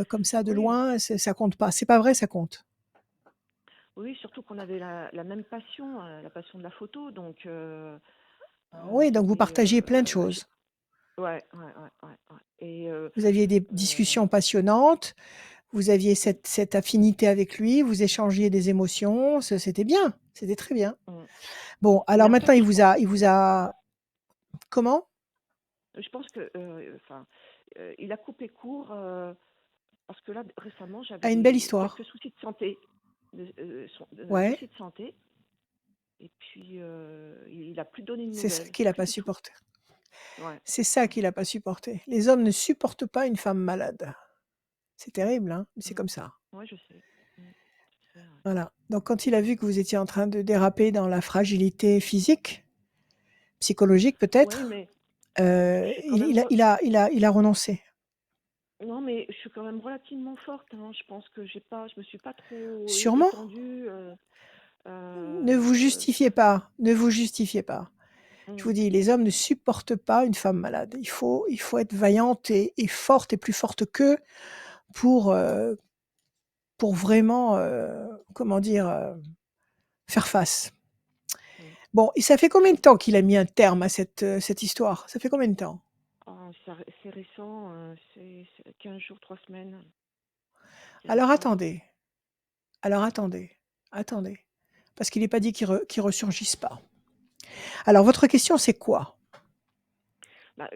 comme ça de Oui, loin, ça compte pas. C'est pas vrai, ça compte. oui, surtout qu'on avait la même passion, la passion de la photo, donc Oui, donc vous j'étais, partagiez plein de choses. ouais, ouais, ouais, ouais, ouais. Vous aviez des Euh, discussions passionnantes, vous aviez mm, cette affinité avec lui, vous échangiez des émotions, c'était bien, c'était très bien. mm. Bon, Mais alors maintenant après, il vous a comment? je pense que, enfin, il a coupé court parce que là, récemment, j'avais À une belle quelques histoire. soucis de santé, Ouais, soucis de santé, et puis il a plus donné de c'est ça nouvelles, qu'il a plus pas du tout. supporté. Ouais. C'est ça Mm, qu'il a pas supporté. Les hommes ne supportent pas une femme malade. C'est terrible, hein, mais c'est mm. comme ça. Ouais, je sais. Mm, je sais, ouais. Voilà. Donc quand il a vu que vous étiez en train de déraper dans la fragilité physique, psychologique Ouais, peut-être, mais je suis quand même, il a renoncé. non, mais je suis quand même relativement forte, hein. Je pense que je me suis pas trop Sûrement. étendue. Ne vous Euh, justifiez pas, ne vous justifiez pas. Je mm, vous dis, les hommes ne supportent pas une femme malade. Il faut être vaillante et forte et plus forte qu'eux pour, pour vraiment, comment dire, faire face. mm. Bon, et ça fait combien de temps qu'il a mis un terme à cette histoire? Ça fait combien de temps? C'est récent, c'est 15 jours, 3 semaines. C'est Alors récent. attendez, alors attendez, attendez, parce qu'il n'est pas dit qu'il ressurgisse pas. Alors votre question, c'est quoi? Bah,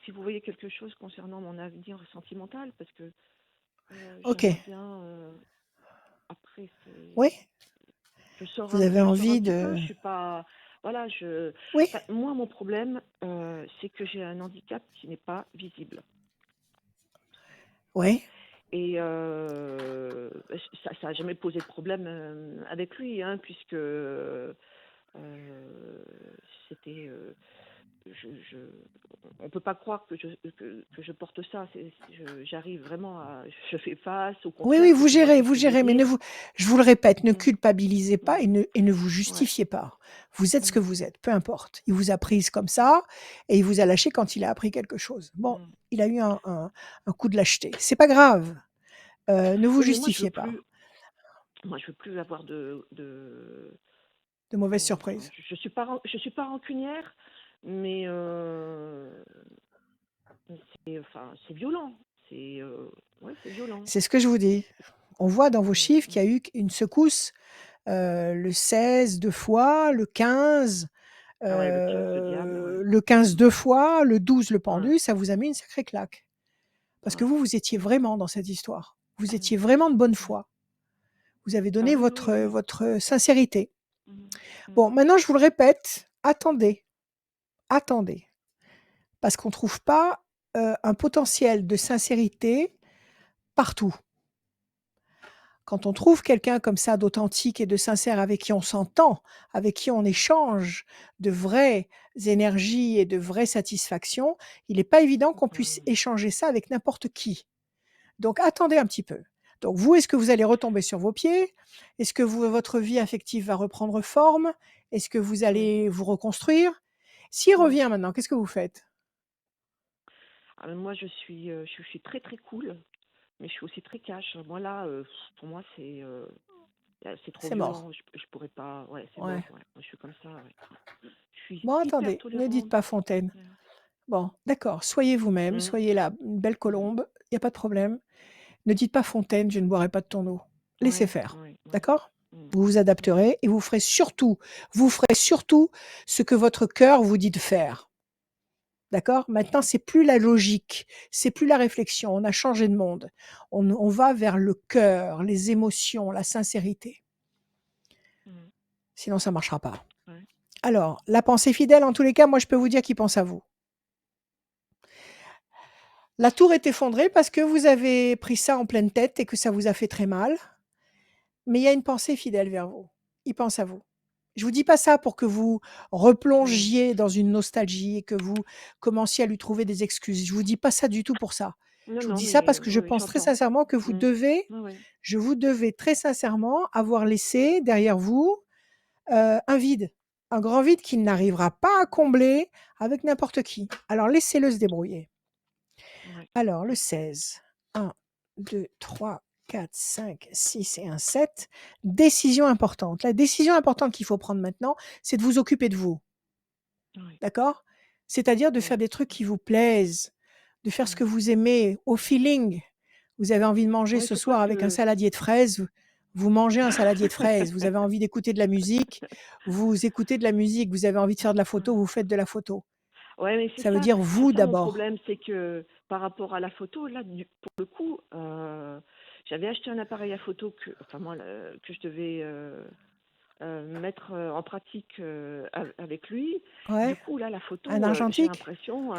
si vous voyez quelque chose concernant mon avenir sentimental, parce que Ok, j'aimerais bien. Après, oui, vous avez je sors un envie petit peu. de... Je suis pas. Voilà, Oui, enfin, moi, mon problème, c'est que j'ai un handicap qui n'est pas visible. oui. Et ça a jamais posé de problème avec lui, hein, puisque c'était. Je, on peut pas croire que je porte ça. J'arrive vraiment à. Je fais face au Oui, oui, contraire, quand il voit vous quelque chose de gérez, mais pire. je vous le répète, ne Mm, culpabilisez pas mm, et ne vous ouais. justifiez pas. Vous êtes ce que Mm, vous êtes, peu importe. Il vous a prise comme ça et il vous a lâché quand il a appris quelque chose. Bon, mm. il a eu un coup de lâcheté. C'est pas grave. Ne vous Oui, mais moi, je veux justifiez pas plus. Moi, je veux plus avoir de mauvaises enfin, surprises. je suis pas rancunière, mais c'est violent. Ouais, c'est violent. C'est ce que je vous dis. On voit dans vos Mm, chiffres qu'il mm. y a eu une secousse le 16 deux fois, le 15, Ah ouais, le 15 de diable, ouais. le 15 deux fois, le 12 le Ouais, pendu, ça vous a mis une sacrée claque. Parce que ouais. vous étiez Mm, vraiment dans cette histoire. Vous mm, étiez vraiment de bonne mm. foi. Vous avez Ah donné oui, oui, oui. votre sincérité. Mm, mm. Bon, maintenant je vous le répète, attendez, attendez. Parce qu'on ne trouve pas un potentiel de sincérité partout. Quand on trouve quelqu'un comme ça d'authentique et de sincère avec qui on s'entend, avec qui on échange de vraies énergies et de vraies satisfactions, il n'est pas évident qu'on puisse échanger ça avec n'importe qui. Donc attendez un petit peu. Donc vous, est-ce que vous allez retomber sur vos pieds? Est-ce que votre vie affective va reprendre forme? Est-ce que vous Oui. allez vous reconstruire? S'il Oui. revient maintenant, qu'est-ce que vous faites? Moi, je suis très très cool, mais je suis aussi très cash. Moi là, pour moi, c'est trop C'est mort. violent. Je pourrais pas. Ouais, c'est Ouais. mort. Ouais. Moi, je suis comme ça. Ouais. Je suis Bon, hyper attendez, ne dites tolérante. pas Fontaine. Bon, d'accord, soyez vous-même, Mm. soyez là, une belle Mm. colombe, il n'y a pas de problème. Ne dites pas Fontaine, je ne boirai pas de ton eau. Laissez Ouais, faire, ouais, ouais. d'accord? Mm. Vous vous Mm. adapterez et vous ferez surtout ce que votre cœur vous dit de faire. D'accord? Maintenant, c'est plus la logique, c'est plus la réflexion. On a changé de monde. On va vers le cœur, les émotions, la sincérité. Mm. Sinon, ça marchera pas. Ouais. Alors, la pensée fidèle, en tous les cas, moi, je peux vous dire qu'il pense à vous. La tour est effondrée parce que vous avez pris ça en pleine tête et que ça vous a fait très mal. Mais il y a une pensée fidèle vers vous. Il pense à vous. Je vous dis pas ça pour que vous Mm. replongiez dans une nostalgie et que vous commenciez à lui trouver des excuses. Je vous dis pas ça du tout pour ça. Non, Je vous non, dis ça mais parce que je oui, pense très j'entends. sincèrement que Mm. Ouais, ouais. je vous devez très sincèrement avoir laissé derrière vous un vide, un grand vide qu'il n'arrivera pas à combler avec n'importe qui. Alors laissez-le se débrouiller. Ouais. Alors le 16, 1, 2, 3, 4, 5, 6 et un 7. Décision importante. La décision importante qu'il faut prendre maintenant, c'est de vous occuper de vous. Ouais. D'accord? C'est-à-dire de Ouais. faire des trucs qui vous plaisent, de faire ce que Ouais. vous aimez au feeling. Vous avez envie de manger Ouais, il ce faut pas soir avec un que. saladier de fraises, vous mangez un saladier de fraises. Vous avez envie d'écouter de la musique, vous écoutez de la musique. Vous avez envie de faire de la photo, vous faites de la photo. Ouais, mais Ça veut dire c'est vous ça mon d'abord. problème, c'est que par rapport à la photo, là, pour le coup, j'avais acheté un appareil à photo que je devais mettre en pratique avec lui. Du Ouais? coup, là, la Un photo, j'ai argentique? l'impression,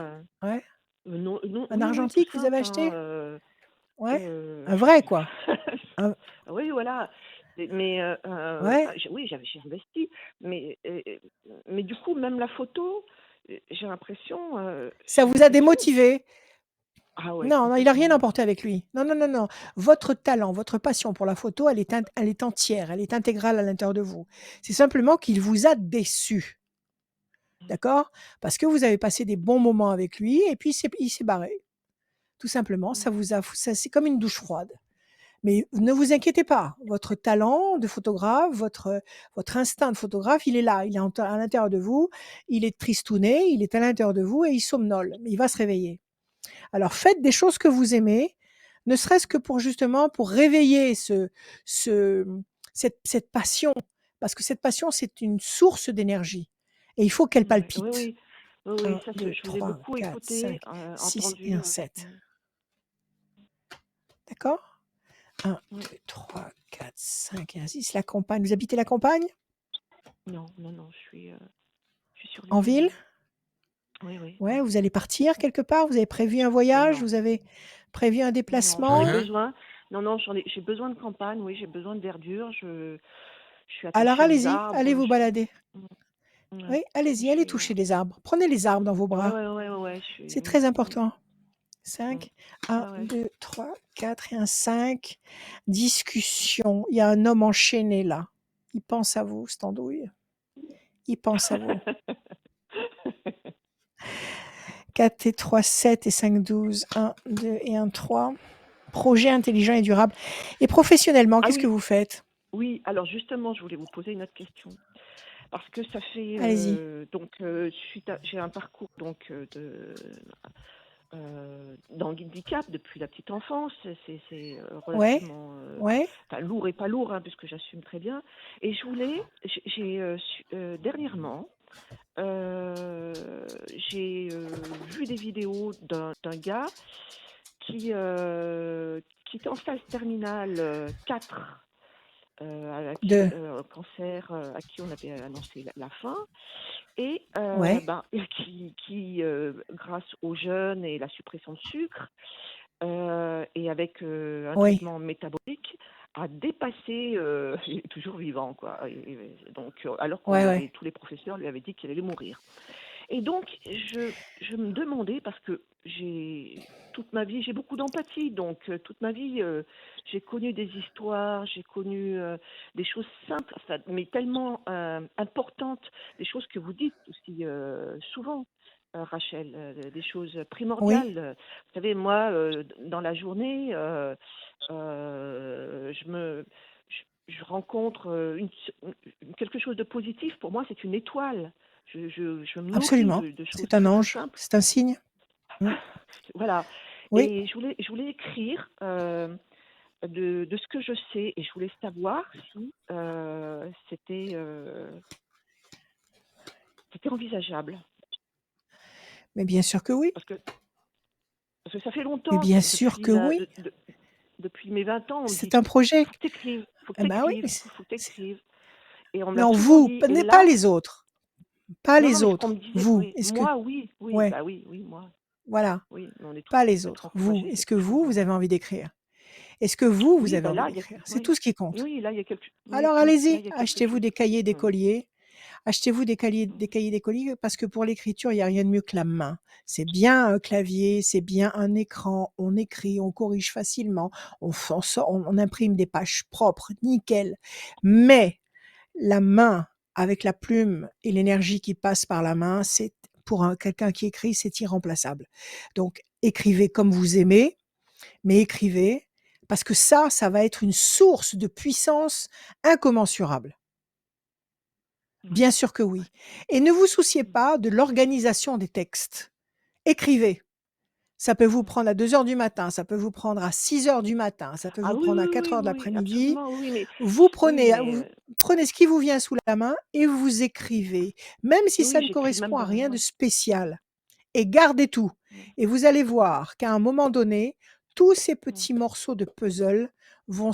Ouais? non, non, Un oui, oui, tout argentique, vous avez simple, hein, acheté? Ouais? Un vrai quoi? Un oui, voilà. Mais ouais? oui, j'ai investi, mais du coup, même la photo, j'ai l'impression, Ça vous a démotivé? ah ouais, Non, non, il a rien complètement. emporté avec lui. Non, non, non, non. Votre talent, votre passion pour la photo, elle est entière, elle est intégrale à l'intérieur de vous. C'est simplement qu'il vous a déçus, d'accord? Parce que vous avez passé des bons moments avec lui et puis il s'est barré. Tout simplement, Mm. ça c'est comme une douche froide. Mais ne vous inquiétez pas, votre talent de photographe, votre instinct de photographe, il est là, il est à l'intérieur de vous, il est tristouné, il est à l'intérieur de vous et il somnole, mais il va se réveiller. Alors faites des choses que vous aimez, ne serait-ce que pour justement pour réveiller ce cette passion, parce que cette passion, c'est une source d'énergie et il faut qu'elle Ouais, oui, palpite. oui, oui, oui, 1, ça, 2, je vous ai 3, beaucoup 4, écouté, 5, 6 et entendu, un ouais. 7. D'accord? 1, Ouais. 2, 3, 4, 5 et un 6. La campagne, vous habitez la campagne? Non, non, non, je suis sur En Lyon, ville? moi. Oui, oui, Ouais, oui. vous allez partir quelque part? Vous avez prévu un Mais voyage? non, Vous avez prévu un non, non, j'en ai déplacement? Mhm. besoin. Non, non, j'ai besoin de campagne, oui, j'ai besoin de verdure. Je suis Alors attachée aux allez-y, allez arbres. vous balader. Ouais, Oui, allez-y, allez j'ai, toucher les arbres. Prenez les arbres dans vos ouais, bras. ouais, ouais, ouais, ouais, C'est très important. mm, 5, 1, ouais, ouais. 2, 3, 4 et un 5. Discussion. Il y a un homme enchaîné là. Il pense à vous, cette andouille. Il pense à vous. 4 et 3, 7 et 5, 12. 1, 2 et 1, 3. Projet intelligent et durable. Et professionnellement, Ah qu'est-ce que oui, vous faites? oui, alors justement, je voulais vous poser une autre question. Parce que ça fait Allez-y. j'ai un parcours dans le handicap depuis la petite enfance. C'est Ouais, relativement ouais. lourd et pas lourd, hein, puisque j'assume très bien. Et dernièrement, euh, j'ai vu des vidéos d'un gars qui était en phase terminale 4 Deux. cancer, à qui on avait annoncé la fin, et Ouais, grâce aux jeûnes et la suppression de sucre, et avec un oui. traitement métabolique, à dépasser, il est toujours vivant, quoi. Donc, alors Ouais, ouais. tous les professeurs lui avaient dit qu'il allait mourir. Et donc, je me demandais, parce que toute ma vie, j'ai beaucoup d'empathie, donc toute ma vie, j'ai connu des histoires, j'ai connu des choses simples, enfin, mais tellement importantes, des choses que vous dites aussi souvent, Rachel, des choses Oui, primordiales. Vous savez, moi, dans la journée, je rencontre quelque chose de positif. Pour moi, c'est une étoile. Je me nourris absolument. de choses C'est un très très ange, simples. c'est un signe. Mm. Voilà. Oui, Et je voulais écrire de ce que je sais, et je voulais savoir si c'était envisageable. mais bien sûr que oui. Parce que, parce que ça fait Mais longtemps, bien sûr que oui. depuis mes 20 ans, on me dit, C'est un projet. faut que t'écrives, faut que Eh ben oui, t'écrives, faut que c'est- t'écrives. Et on me l'a non, souvent vous, dit. Et pas là, les autres. Pas non, non, les mais on me autres. disait, Vous, oui, est-ce que... moi, oui, Ouais, bah oui, moi, voilà. oui, mais on est Pas toujours les être autres. Vous, encouragé, c'est est-ce que quelque chose, vous, hein. vous avez envie d'écrire? Est-ce que vous Oui, avez ben envie là, d'écrire? C'est oui, tout ce qui compte. oui, là, il y a quelque, Alors là, allez-y, il y a quelque achetez-vous chose. des cahiers, des Mm, colliers. Achetez-vous mm, des cahiers, des colliers, parce que pour l'écriture, il n'y a rien de mieux que la main. C'est bien un clavier, c'est bien un écran, on écrit, on corrige facilement, on imprime des pages propres, nickel. Mais la main, avec la plume et l'énergie qui passe par la main, c'est pour quelqu'un qui écrit, c'est irremplaçable. Donc, écrivez comme vous aimez, mais écrivez, parce que ça va être une source de puissance incommensurable. ouais, Bien sûr que oui. Et ne vous souciez pas de l'organisation des textes. Écrivez. Ça peut vous mm. prendre à 2 heures du matin, ça peut vous prendre à 6 heures du matin, ça peut Ah vous oui, prendre à oui, 4 oui, heures de oui, oui, l'après-midi. absolument, oui, mais Vous oui, prenez, mais vous prenez ce qui vous vient sous la main et vous écrivez, même si ça oui, ne j'écris même correspond à dans, rien de ouais. spécial. Et gardez tout. Mm, Et vous allez mm, voir qu'à un moment donné, tous ces mm, petits morceaux de puzzle vont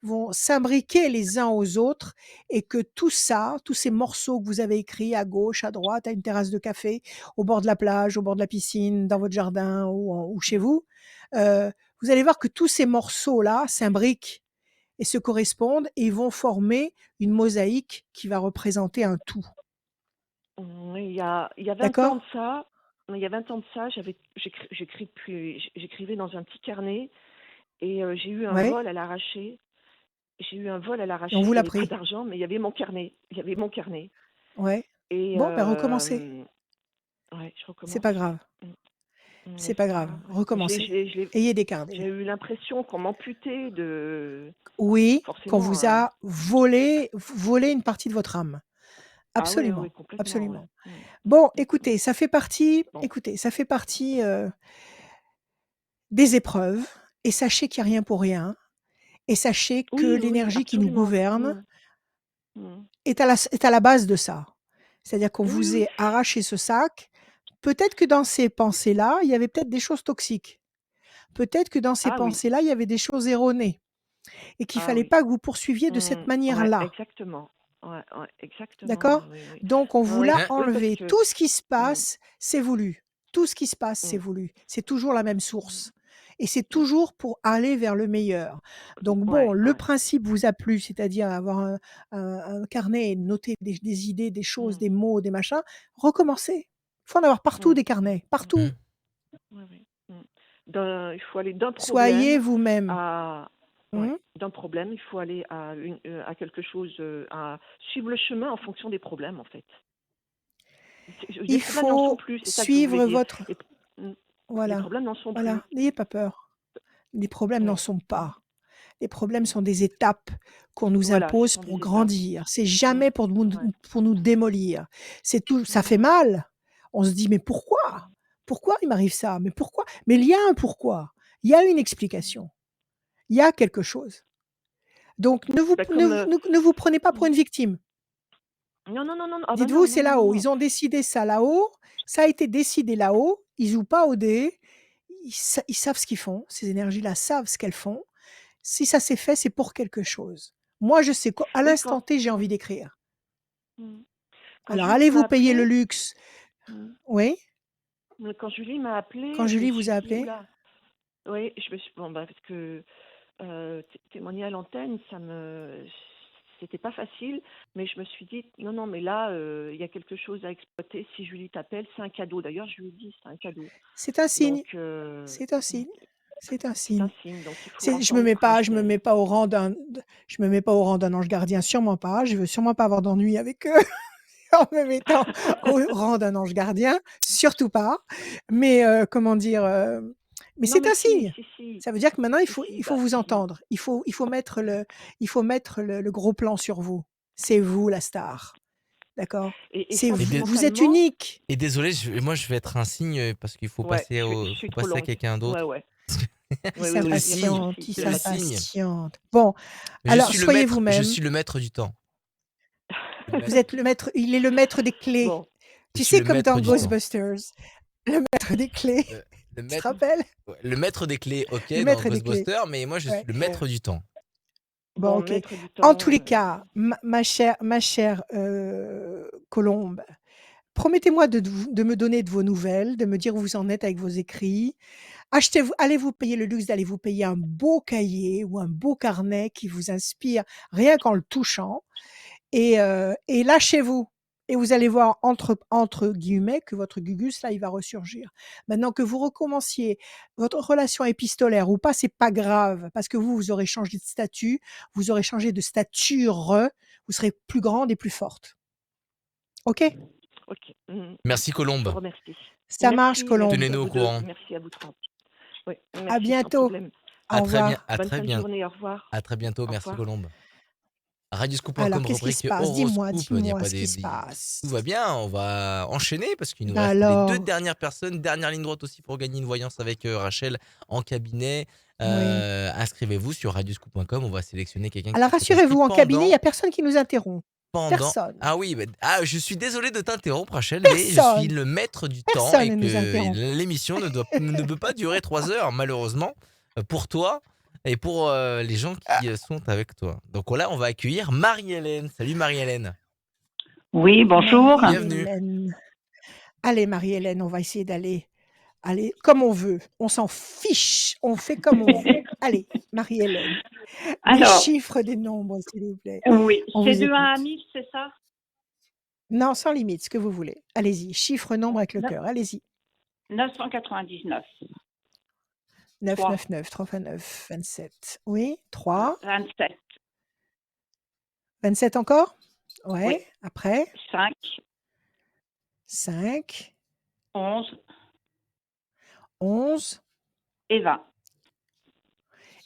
vont s'imbriquer les uns aux autres et que tout ça, tous ces morceaux que vous avez écrits à gauche, à droite, à une terrasse de café, au bord de la plage, au bord de la piscine, dans votre jardin ou chez vous, euh, vous allez voir que tous ces morceaux-là s'imbriquent et se correspondent et ils vont former une mosaïque qui va représenter un tout. Oui, il y a 20 ans de D'accord? ça, il y a 20 ans de ça, j'écrivais dans un petit carnet, et j'ai eu un Ouais. vol à l'arraché. J'ai eu un vol à Et on l'arraché. vous Il n'y l'a avait pas pris. d'argent, mais il y avait mon carnet. Il y avait mon carnet. Ouais. Et Bon, ben recommencez. ouais, je C'est recommence. pas grave. Ouais, C'est pas c'est pas grave. grave. Ouais. Mais Recommencez. Ayez des carnets. j'ai eu l'impression qu'on m'amputait de, Oui, qu'on forcément, vous a volé une partie de votre âme. ah oui, oui, Absolument, complètement, ouais. absolument. Bon, écoutez, Bon, ça fait partie des épreuves et sachez qu'il n'y a rien pour rien et sachez que oui, oui, l'énergie qui nous absolument. gouverne Mm, mm. est à la base de ça. C'est-à-dire qu'on Oui, vous oui. ait arraché ce sac. Peut-être que dans ces pensées-là, il y avait peut-être des choses toxiques. Peut-être que dans ces Ah oui, pensées-là, il y avait des choses erronées et qu'il ah fallait oui. pas que vous poursuiviez de cette Ouais, manière-là. exactement. Ouais, exactement. Oui, D'accord? oui, oui. Donc on vous Oui, l'a Hein. oui, parce enlevé. que. Tout ce qui se Mm, passe, c'est voulu. Tout ce qui se passe, c'est mm, voulu. C'est toujours la même mm, source et c'est mm. toujours pour aller vers le meilleur. Donc bon, Ouais, le ouais. principe vous a plu, c'est-à-dire avoir un carnet et noter des idées, des choses, Mm, des mots, des machins. Recommencez. Il faut en avoir partout mm, des carnets, partout. Mhm. ouais, ouais, mm. Il faut aller Soyez vous-même. à, ouais, Mmh. d'un problème, il faut aller à quelque chose, à suivre le chemin en fonction des problèmes, en fait. Les Il problèmes n'en sont faut plus, c'est ça que je voulais suivre dire. votre... Les, mm, les Voilà, problèmes n'en sont voilà. plus. N'ayez pas peur. Les problèmes n'en Oui. sont Mm, pas. Les problèmes mm. sont des étapes qu'on nous Voilà, ce impose sont pour des étapes. grandir. C'est Mm, jamais ouais. pour nous démolir. C'est tout, ça fait Mm, mal. On se dit, mais pourquoi? mm, Pourquoi il m'arrive ça? Mais pourquoi? Mais il y a un pourquoi. Il y a une mm. explication. Il y a quelque chose. Donc, Bah, comme. ne vous prenez pas pour Mm. une victime. Non, non, non, non, ah bah Dites-vous, non, non, c'est non, non, là-haut. non. Ils ont décidé ça là-haut. Ça a été décidé là-haut. Ils jouent pas au dé. Ils savent ce qu'ils font. Ces énergies-là savent ce qu'elles font. Si ça s'est fait, c'est pour quelque chose. Moi, je sais qu'à Oui, l'instant T, j'ai envie mm, d'écrire. mm. Quand Alors, Julie allez m'a vous payer le appelé, luxe. mm, Oui? quand Julie m'a Quand appelé, je me Julie vous suis a dit, appelé? oula, oui, je me suis, bon, bah, parce que témoigner à l'antenne, c'était pas facile, mais je me suis dit: «Non, non, mais là, il y a quelque chose à exploiter. Si Julie t'appelle, c'est un cadeau». D'ailleurs, je lui ai dit: «C'est un cadeau». C'est un signe, Donc c'est un mmh, signe, c'est un c'est un signe. signe, donc il faut C'est l'entendre, je me Rachel. mets pas au rang je me mets pas au rang d'un ange gardien, sûrement pas. Je veux sûrement pas avoir d'ennui avec eux en me mettant au rang d'un ange gardien, surtout pas. Mais comment dire, mais Non, c'est mais un si, signe. si, si, Ça veut dire que maintenant si, si, il faut bah, vous si. entendre. Il faut mettre le gros plan sur vous. C'est vous la star, d'accord? Et C'est vous. Vous êtes sentimentalement, unique. Et désolé, moi je vais être un signe parce qu'il faut ouais, passer je suis faut trop passer à longue. quelqu'un Ouais, d'autre. ouais. Il Oui, oui, C'est le oui, il y a pas de signe, s'impatiente, souci, il c'est c'est le le matin. signe. s'impatiente. Bon, Mais alors soyez je vous-même. suis le maître du temps. Le Vous maître, êtes le maître, il est le maître des clés. Bon, je Tu suis sais, le comme dans maître du temps. Ghostbusters, le maître des clés. Le, le Tu te maître, rappelles? ouais, le maître des clés, ok, Le dans maître des clés. Ghostbusters, mais moi je suis Ouais. le bon, maître du temps. Bon, bon, ok. maître du En temps. tous les cas, ma chère Colombe, promettez-moi de me donner de vos nouvelles, de me dire où vous en êtes avec vos écrits. Allez vous payer le luxe d'aller vous payer un beau cahier ou un beau carnet qui vous inspire rien qu'en le touchant et lâchez-vous et vous allez voir entre guillemets que votre Gugus là, il va ressurgir. Maintenant que vous recommenciez votre relation épistolaire ou pas, c'est pas grave parce que vous aurez changé de statut, vous aurez changé de stature, vous serez plus grande et plus forte. OK? Ok. Merci Je vous Colombe. remercie. Ça marche, Merci Colombe. à Tenez-nous au vous deux. courant. Merci à vous trois. Oui, À merci, sans bientôt. problème. Au revoir. À Bonne très fin de bien, journée. Au revoir. à très bientôt. Au Merci revoir. Colombe. Alors, Radioscoop.com, qu'est-ce qui se rubrique passe? Dis-moi, horoscope. Il n'y a dis-moi pas ce qui se passe. tout va bien. On va enchaîner parce qu'il nous Ben reste les deux alors, dernières personnes. Dernière ligne droite aussi pour gagner une voyance avec Rachel en cabinet. oui. Inscrivez-vous sur radioscoop.com. On va sélectionner quelqu'un Alors qui s'est inscrit rassurez-vous, en cabinet, il y a personne qui nous interrompt. Personne. Ah oui, je suis désolé de t'interrompre, Rachel, mais je suis Personne. le maître du temps Personne et ne nous que interrompt. l'émission ne peut pas durer 3 heures, malheureusement, pour toi et pour les gens qui sont avec toi. Donc là, on va accueillir Marie-Hélène. Salut Marie-Hélène. Oui, bonjour. Bienvenue. Marie-Hélène. Allez, Marie-Hélène, on va essayer aller comme on veut. On s'en fiche. On fait comme on veut. Allez, Marie-Hélène. Des Alors, chiffres, des nombres, s'il vous plaît. oui, On c'est vous de 1 à écoute. 1000, c'est ça? Non, sans limite, ce que vous voulez. Allez-y. Chiffre, nombre avec le Ne- cœur. Allez-y. 999. 9, 3. 9, 9, 3 fois 9, 27. Oui, 3. 27. 27 encore? Oui. Ouais. Après? 5. 5. 11 11 et 20.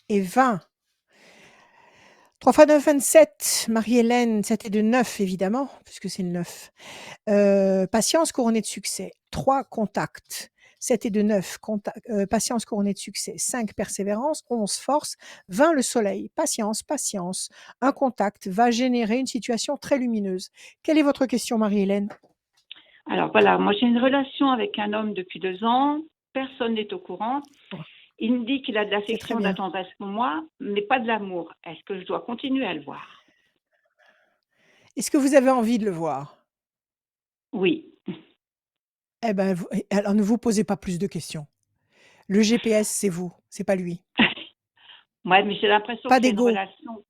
et 20. 3 fois 9, 27. Marie-Hélène, c'était de 9, évidemment, puisque c'est le 9. Patience couronnée de succès. 3 contacts. 7 et de 9. Patience couronnée de succès. 5 persévérance. 11 force. 20 le soleil. Patience, patience. Un contact va générer une situation très lumineuse. Quelle est votre question, Marie-Hélène? Alors voilà, moi j'ai une relation avec un homme depuis 2 ans. Personne n'est au courant. Il me dit qu'il a de l'affection, de la tendresse pour moi, mais pas de l'amour. Est-ce que je dois continuer à le voir? Est-ce que vous avez envie de le voir? Oui. Eh ben, alors ne vous posez pas plus de questions. Le GPS, c'est vous, c'est pas lui. Ouais, mais j'ai l'impression Pas qu'il y a une d'ego. relation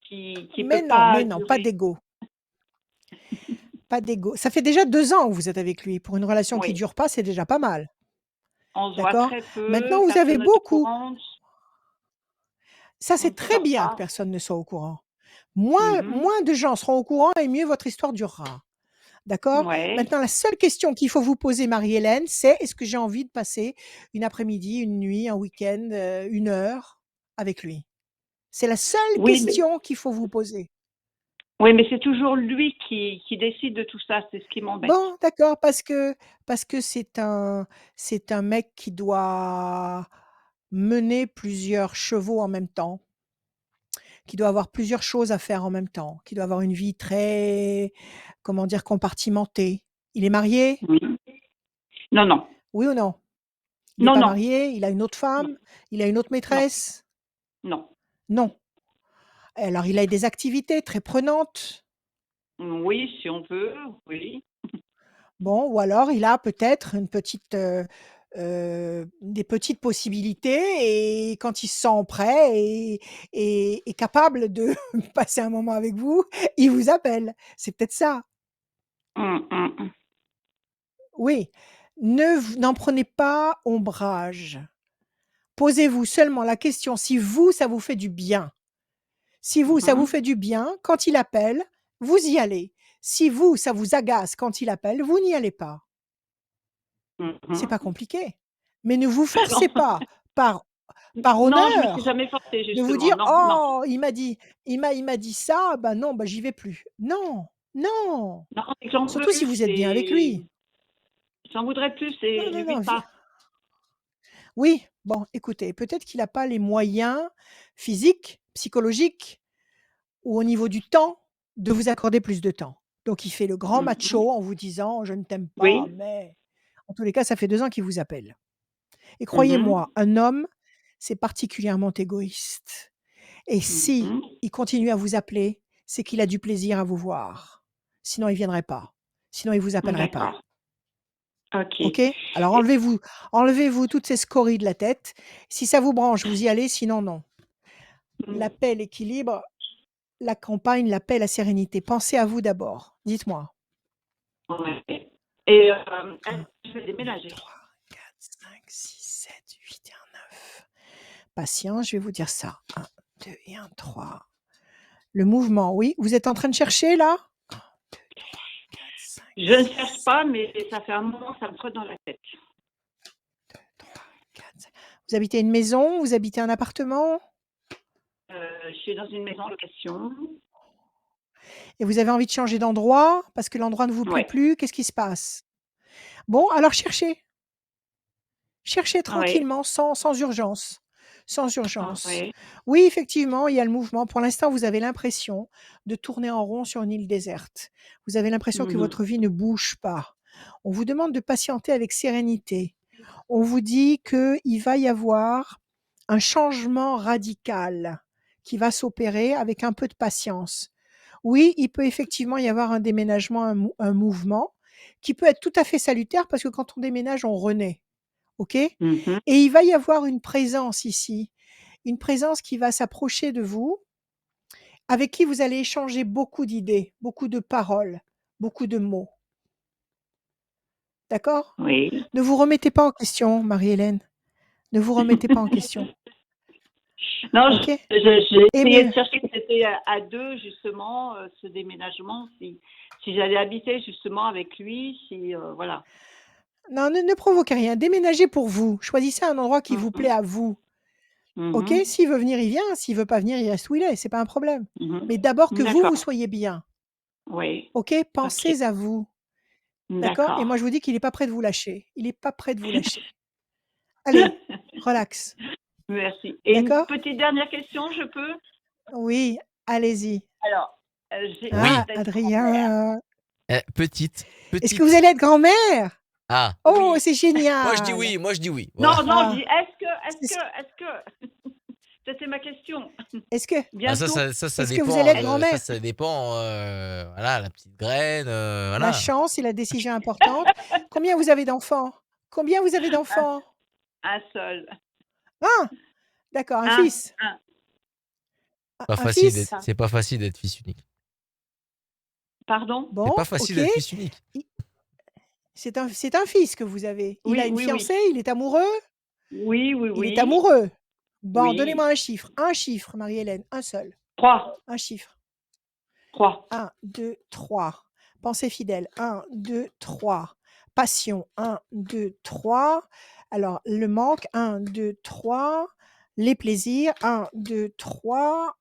qui Mais peut non, pas mais non, pas durer. d'ego. Pas d'ego. Ça fait déjà 2 ans que vous êtes avec lui. Pour une relation qui Oui. dure pas, c'est déjà pas mal. On se voit D'accord? très peu, Maintenant, vous avez personne n'est au beaucoup. courant. Ça, On c'est ne très sort bien que pas. personne ne soit au courant. Moins Mhm. moins de gens seront au courant et mieux votre histoire durera. D'accord? Ouais. Maintenant, la seule question qu'il faut vous poser, Marie-Hélène, c'est: est-ce que j'ai envie de passer une après-midi, une nuit, un week-end, 1 heure avec lui? C'est la seule Oui, mais, question qu'il faut vous poser. oui, mais c'est toujours lui qui décide de tout ça, c'est ce qui m'embête. Bon, d'accord, parce que c'est un mec qui doit mener plusieurs chevaux en même temps, qui doit avoir plusieurs choses à faire en même temps, qui doit avoir une vie très, comment dire, compartimentée. Il est marié? Oui. Non, non, Oui ou non? Il n'est non, pas non, marié? Il a une autre non, femme? Il a une autre non, maîtresse? non. Non. Alors il a des activités très prenantes? Oui, si on veut, oui. Bon, ou alors il a peut-être une petite, des petites possibilités et quand il se sent prêt et capable de passer un moment avec vous, il vous appelle. C'est peut-être ça. Mmh. Oui. N'en prenez pas ombrage. Posez-vous seulement la question si vous, ça vous fait du bien. Si vous, ça vous Mmh. fait du bien, quand il appelle, vous y allez. Si vous, ça vous agace quand il appelle, vous n'y allez pas. C'est pas Mmh. compliqué. Mais ne vous Non. forcez pas par Non, je me suis honneur jamais forcée de vous justement. dire: Non, non. «Oh, il m'a dit ça, bah non, bah j'y vais plus». Non, non, Non, c'est que j'en veux surtout si plus, vous êtes bien avec lui. j'en voudrais plus Non, et non, je vis non, pas. oui, bon, écoutez, peut-être qu'il a pas les moyens physiques, psychologiques ou au niveau du temps de vous accorder plus de temps. Donc il fait le grand Mmh mh. macho en vous disant: «Je ne t'aime pas, Oui. mais» en tous les cas, ça fait 2 ans qu'il vous appelle et Mmh. croyez-moi, un homme, c'est particulièrement égoïste et si Mmh. il continue à vous appeler, c'est qu'il a du plaisir à vous voir. Sinon il viendrait pas. Sinon il vous appellerait pas. D'accord. OK. OK? Alors Et enlevez-vous toutes ces scories de la tête. Si ça vous branche, vous y allez, sinon non. mmh, La paix, l'équilibre, la campagne, la paix, la sérénité. Pensez à vous d'abord. Dites-moi. ouais. Et est-ce 1, que je vais 2, déménager? 3, 4, 5, 6, 7, 8 et un 9. Patience, je vais vous dire ça. 1, 2 et un 3. Le mouvement, oui. Vous êtes en train de chercher là? 1, 2, 3, 4, 5, Je ne 6, cherche 7, pas, mais ça fait un moment, ça me trotte dans la tête. 2, 3, 4, 5. Vous habitez une maison? Vous habitez un appartement? Je suis dans une maison en location. Et vous avez envie de changer d'endroit parce que l'endroit ne vous plaît Ouais. plus? Qu'est-ce qui se passe? Bon, alors cherchez. Cherchez Ouais. tranquillement, sans urgence. Sans Ah urgence. ouais. Oui, effectivement, il y a le mouvement. Pour l'instant, vous avez l'impression de tourner en rond sur une île déserte. Vous avez l'impression que Mmh. votre vie ne bouge pas. On vous demande de patienter avec sérénité. On vous dit qu'il va y avoir un changement radical qui va s'opérer avec un peu de patience. Oui, il peut effectivement y avoir un déménagement, un mouvement qui peut être tout à fait salutaire parce que quand on déménage, on renaît. OK? Et Mmh. il va y avoir une présence ici, une présence qui va s'approcher de vous, avec qui vous allez échanger beaucoup d'idées, beaucoup de paroles, beaucoup de mots. D'accord? Oui. Ne vous remettez pas en question, Marie-Hélène. Ne vous remettez pas en question. Non, OK? j'ai essayé de Aimez chercher si c'était à 2 justement, ce déménagement, si j'allais habiter justement avec lui, si, voilà. non, ne provoquez rien. Déménagez pour vous. Choisissez un endroit qui vous plaît Mmh. à vous. OK? Mmh. S'il veut venir, il vient. S'il veut pas venir, il reste où il est. C'est pas un problème. Mmh. Mais d'abord que vous, vous D'accord. soyez bien. Oui. OK? OK. Pensez à vous. D'accord? Et D'accord. moi, je vous dis qu'il est pas prêt de vous lâcher. Il est pas prêt de vous lâcher. Allez, relax. Merci. Et une D'accord? petite dernière question, je peux? Oui, allez-y. Alors, j'ai hâte Oui, Ah, d'être grand-mère. Adrien. Petite, Est-ce que vous petite. allez être grand-mère? Ah, Oh, Oui. c'est moi je dis génial! oui, moi je dis oui. Voilà. Non, non, je dis Ah, c'est est-ce que c'était ma question. est-ce que Ah, ça, Bientôt? ça, ça, ça est-ce que vous allez dépend être de, grand-mère? ça dépend, voilà, la petite graine, La voilà. chance et la décision importante. Combien vous avez d'enfants? Combien vous avez Un d'enfants? un seul. 1? D'accord, un Un, fils? un. Pas Un facile fils? d'être, c'est pas facile d'être fils unique. Pardon? C'est Bon, pas facile OK. d'être fils unique. I c'est un fils que vous avez. Il a Oui, une oui, oui. fiancée? Il est amoureux? Oui, oui, Il est oui. amoureux. Bon, Oui. donnez-moi un chiffre. Un chiffre, Marie-Hélène, un seul. 3. Un chiffre. 3. 1, 2, 3. Pensée fidèle. 1, 2, 3. Passion. 1, 2, 3. Alors, le manque. 1, 2, 3. Les plaisirs. 1, 2, 3.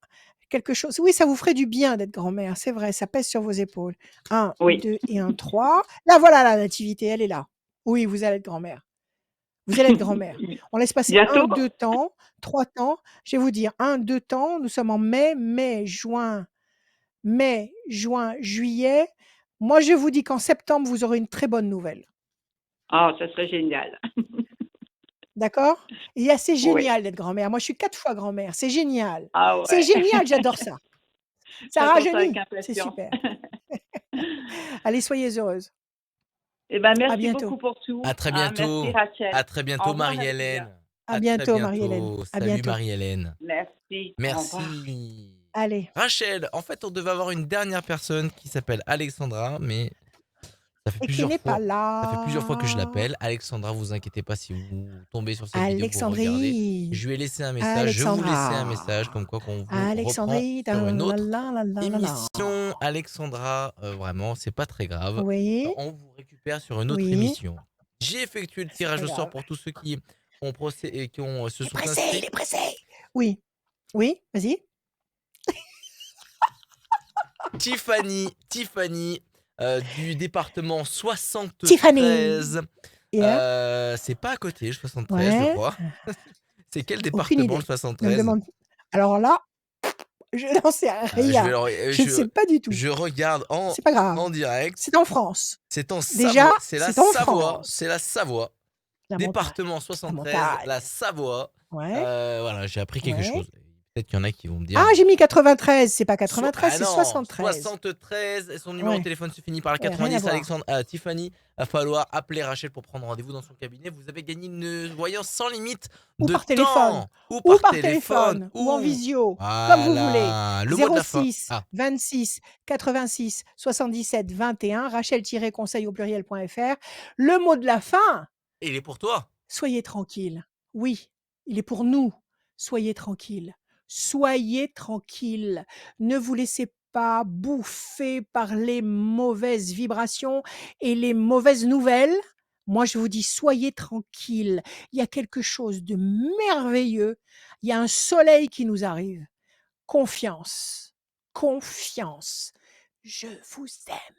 Quelque chose. Oui, ça vous ferait du bien d'être grand-mère. C'est vrai, ça pèse sur vos épaules. 1, Oui. 2 et 1, 3. Là, voilà la nativité, elle est là. Oui, vous allez être grand-mère. Vous allez être grand-mère. On laisse passer Bientôt? 1, 2 temps, 3 temps. Je vais vous dire 1, 2 temps. Nous sommes en mai, juin, juillet. Moi, je vous dis qu'en septembre, vous aurez une très bonne nouvelle. Ah, ça serait génial. D'accord? Et c'est Oui. génial d'être grand-mère. Moi, je suis 4 fois grand-mère. C'est génial. Ah C'est ouais. génial, j'adore ça. Ça J'attends ça avec rajeunit. C'est impatience. super. Allez, soyez heureuse. Eh ben, À merci beaucoup bientôt. pour tout. À très Hein. Merci bientôt. Rachel. À très Au bientôt, revoir Nadia. Marie-Hélène. À À très bientôt, Marie-Hélène. bientôt. À Salut, bientôt. Marie-Hélène. Merci. Au revoir. Merci. Allez. Rachel, en fait, on devait avoir une dernière personne qui s'appelle Alexandra, mais ça fait Et qui plusieurs n'est pas fois. Ça fait plusieurs fois que je là. l'appelle. Alexandra, vous inquiétez pas si vous tombez sur cette vidéo, que vous regardez. Alexandrie. Je lui ai laissé un message. Je vais vous laisser un message Alexandra. comme quoi qu'on vous reprend Alexandrie. sur une la autre la la la la la. émission. Alexandra, vraiment, c'est pas très grave. Oui. On vous récupère sur une autre Oui. émission. J'ai effectué le C'est tirage pas au sort grave. pour tous ceux qui ont et qui ont, se Il est sont pressé, inscrits. il est pressé. Oui. Oui, vas-y. Tiffany, du département 73. Tiffany. Yeah. C'est pas à côté, le 73, je Ouais. crois. C'est quel Aucune département, idée. le Ne me 73? demande. Alors là, je n'en sais rien. Je ne sais pas du tout. Je regarde C'est pas grave. en direct. C'est en France. C'est en Déjà, Savoie. C'est la c'est en Savoie. France. C'est la Savoie. La montagne. Département La 73, montagne. la Savoie. Ouais. Voilà, j'ai appris quelque Ouais. chose. Peut-être qu'il y en a qui vont me dire. Ah, j'ai mis 93. C'est pas 93, Ah c'est non, 73. 73. Et son numéro Ouais. de téléphone se finit par le Ouais, rien à 90. voir. Alexandre, Tiffany, va falloir appeler Rachel pour prendre rendez-vous dans son cabinet. Vous avez gagné une voyance sans limite Ou de par téléphone. temps. Ou par téléphone. Ou en visio. Comme vous voulez. Voilà, le mot de la fin. 06 26 86 77 21. Rachel-conseil au pluriel.fr. Le mot de la fin. Et il est pour toi. Soyez tranquille. Oui, il est pour nous. Soyez tranquille. Soyez tranquille. Ne vous laissez pas bouffer par les mauvaises vibrations et les mauvaises nouvelles. Moi, je vous dis, soyez tranquille. Il y a quelque chose de merveilleux. Il y a un soleil qui nous arrive. Confiance. Confiance. Je vous aime.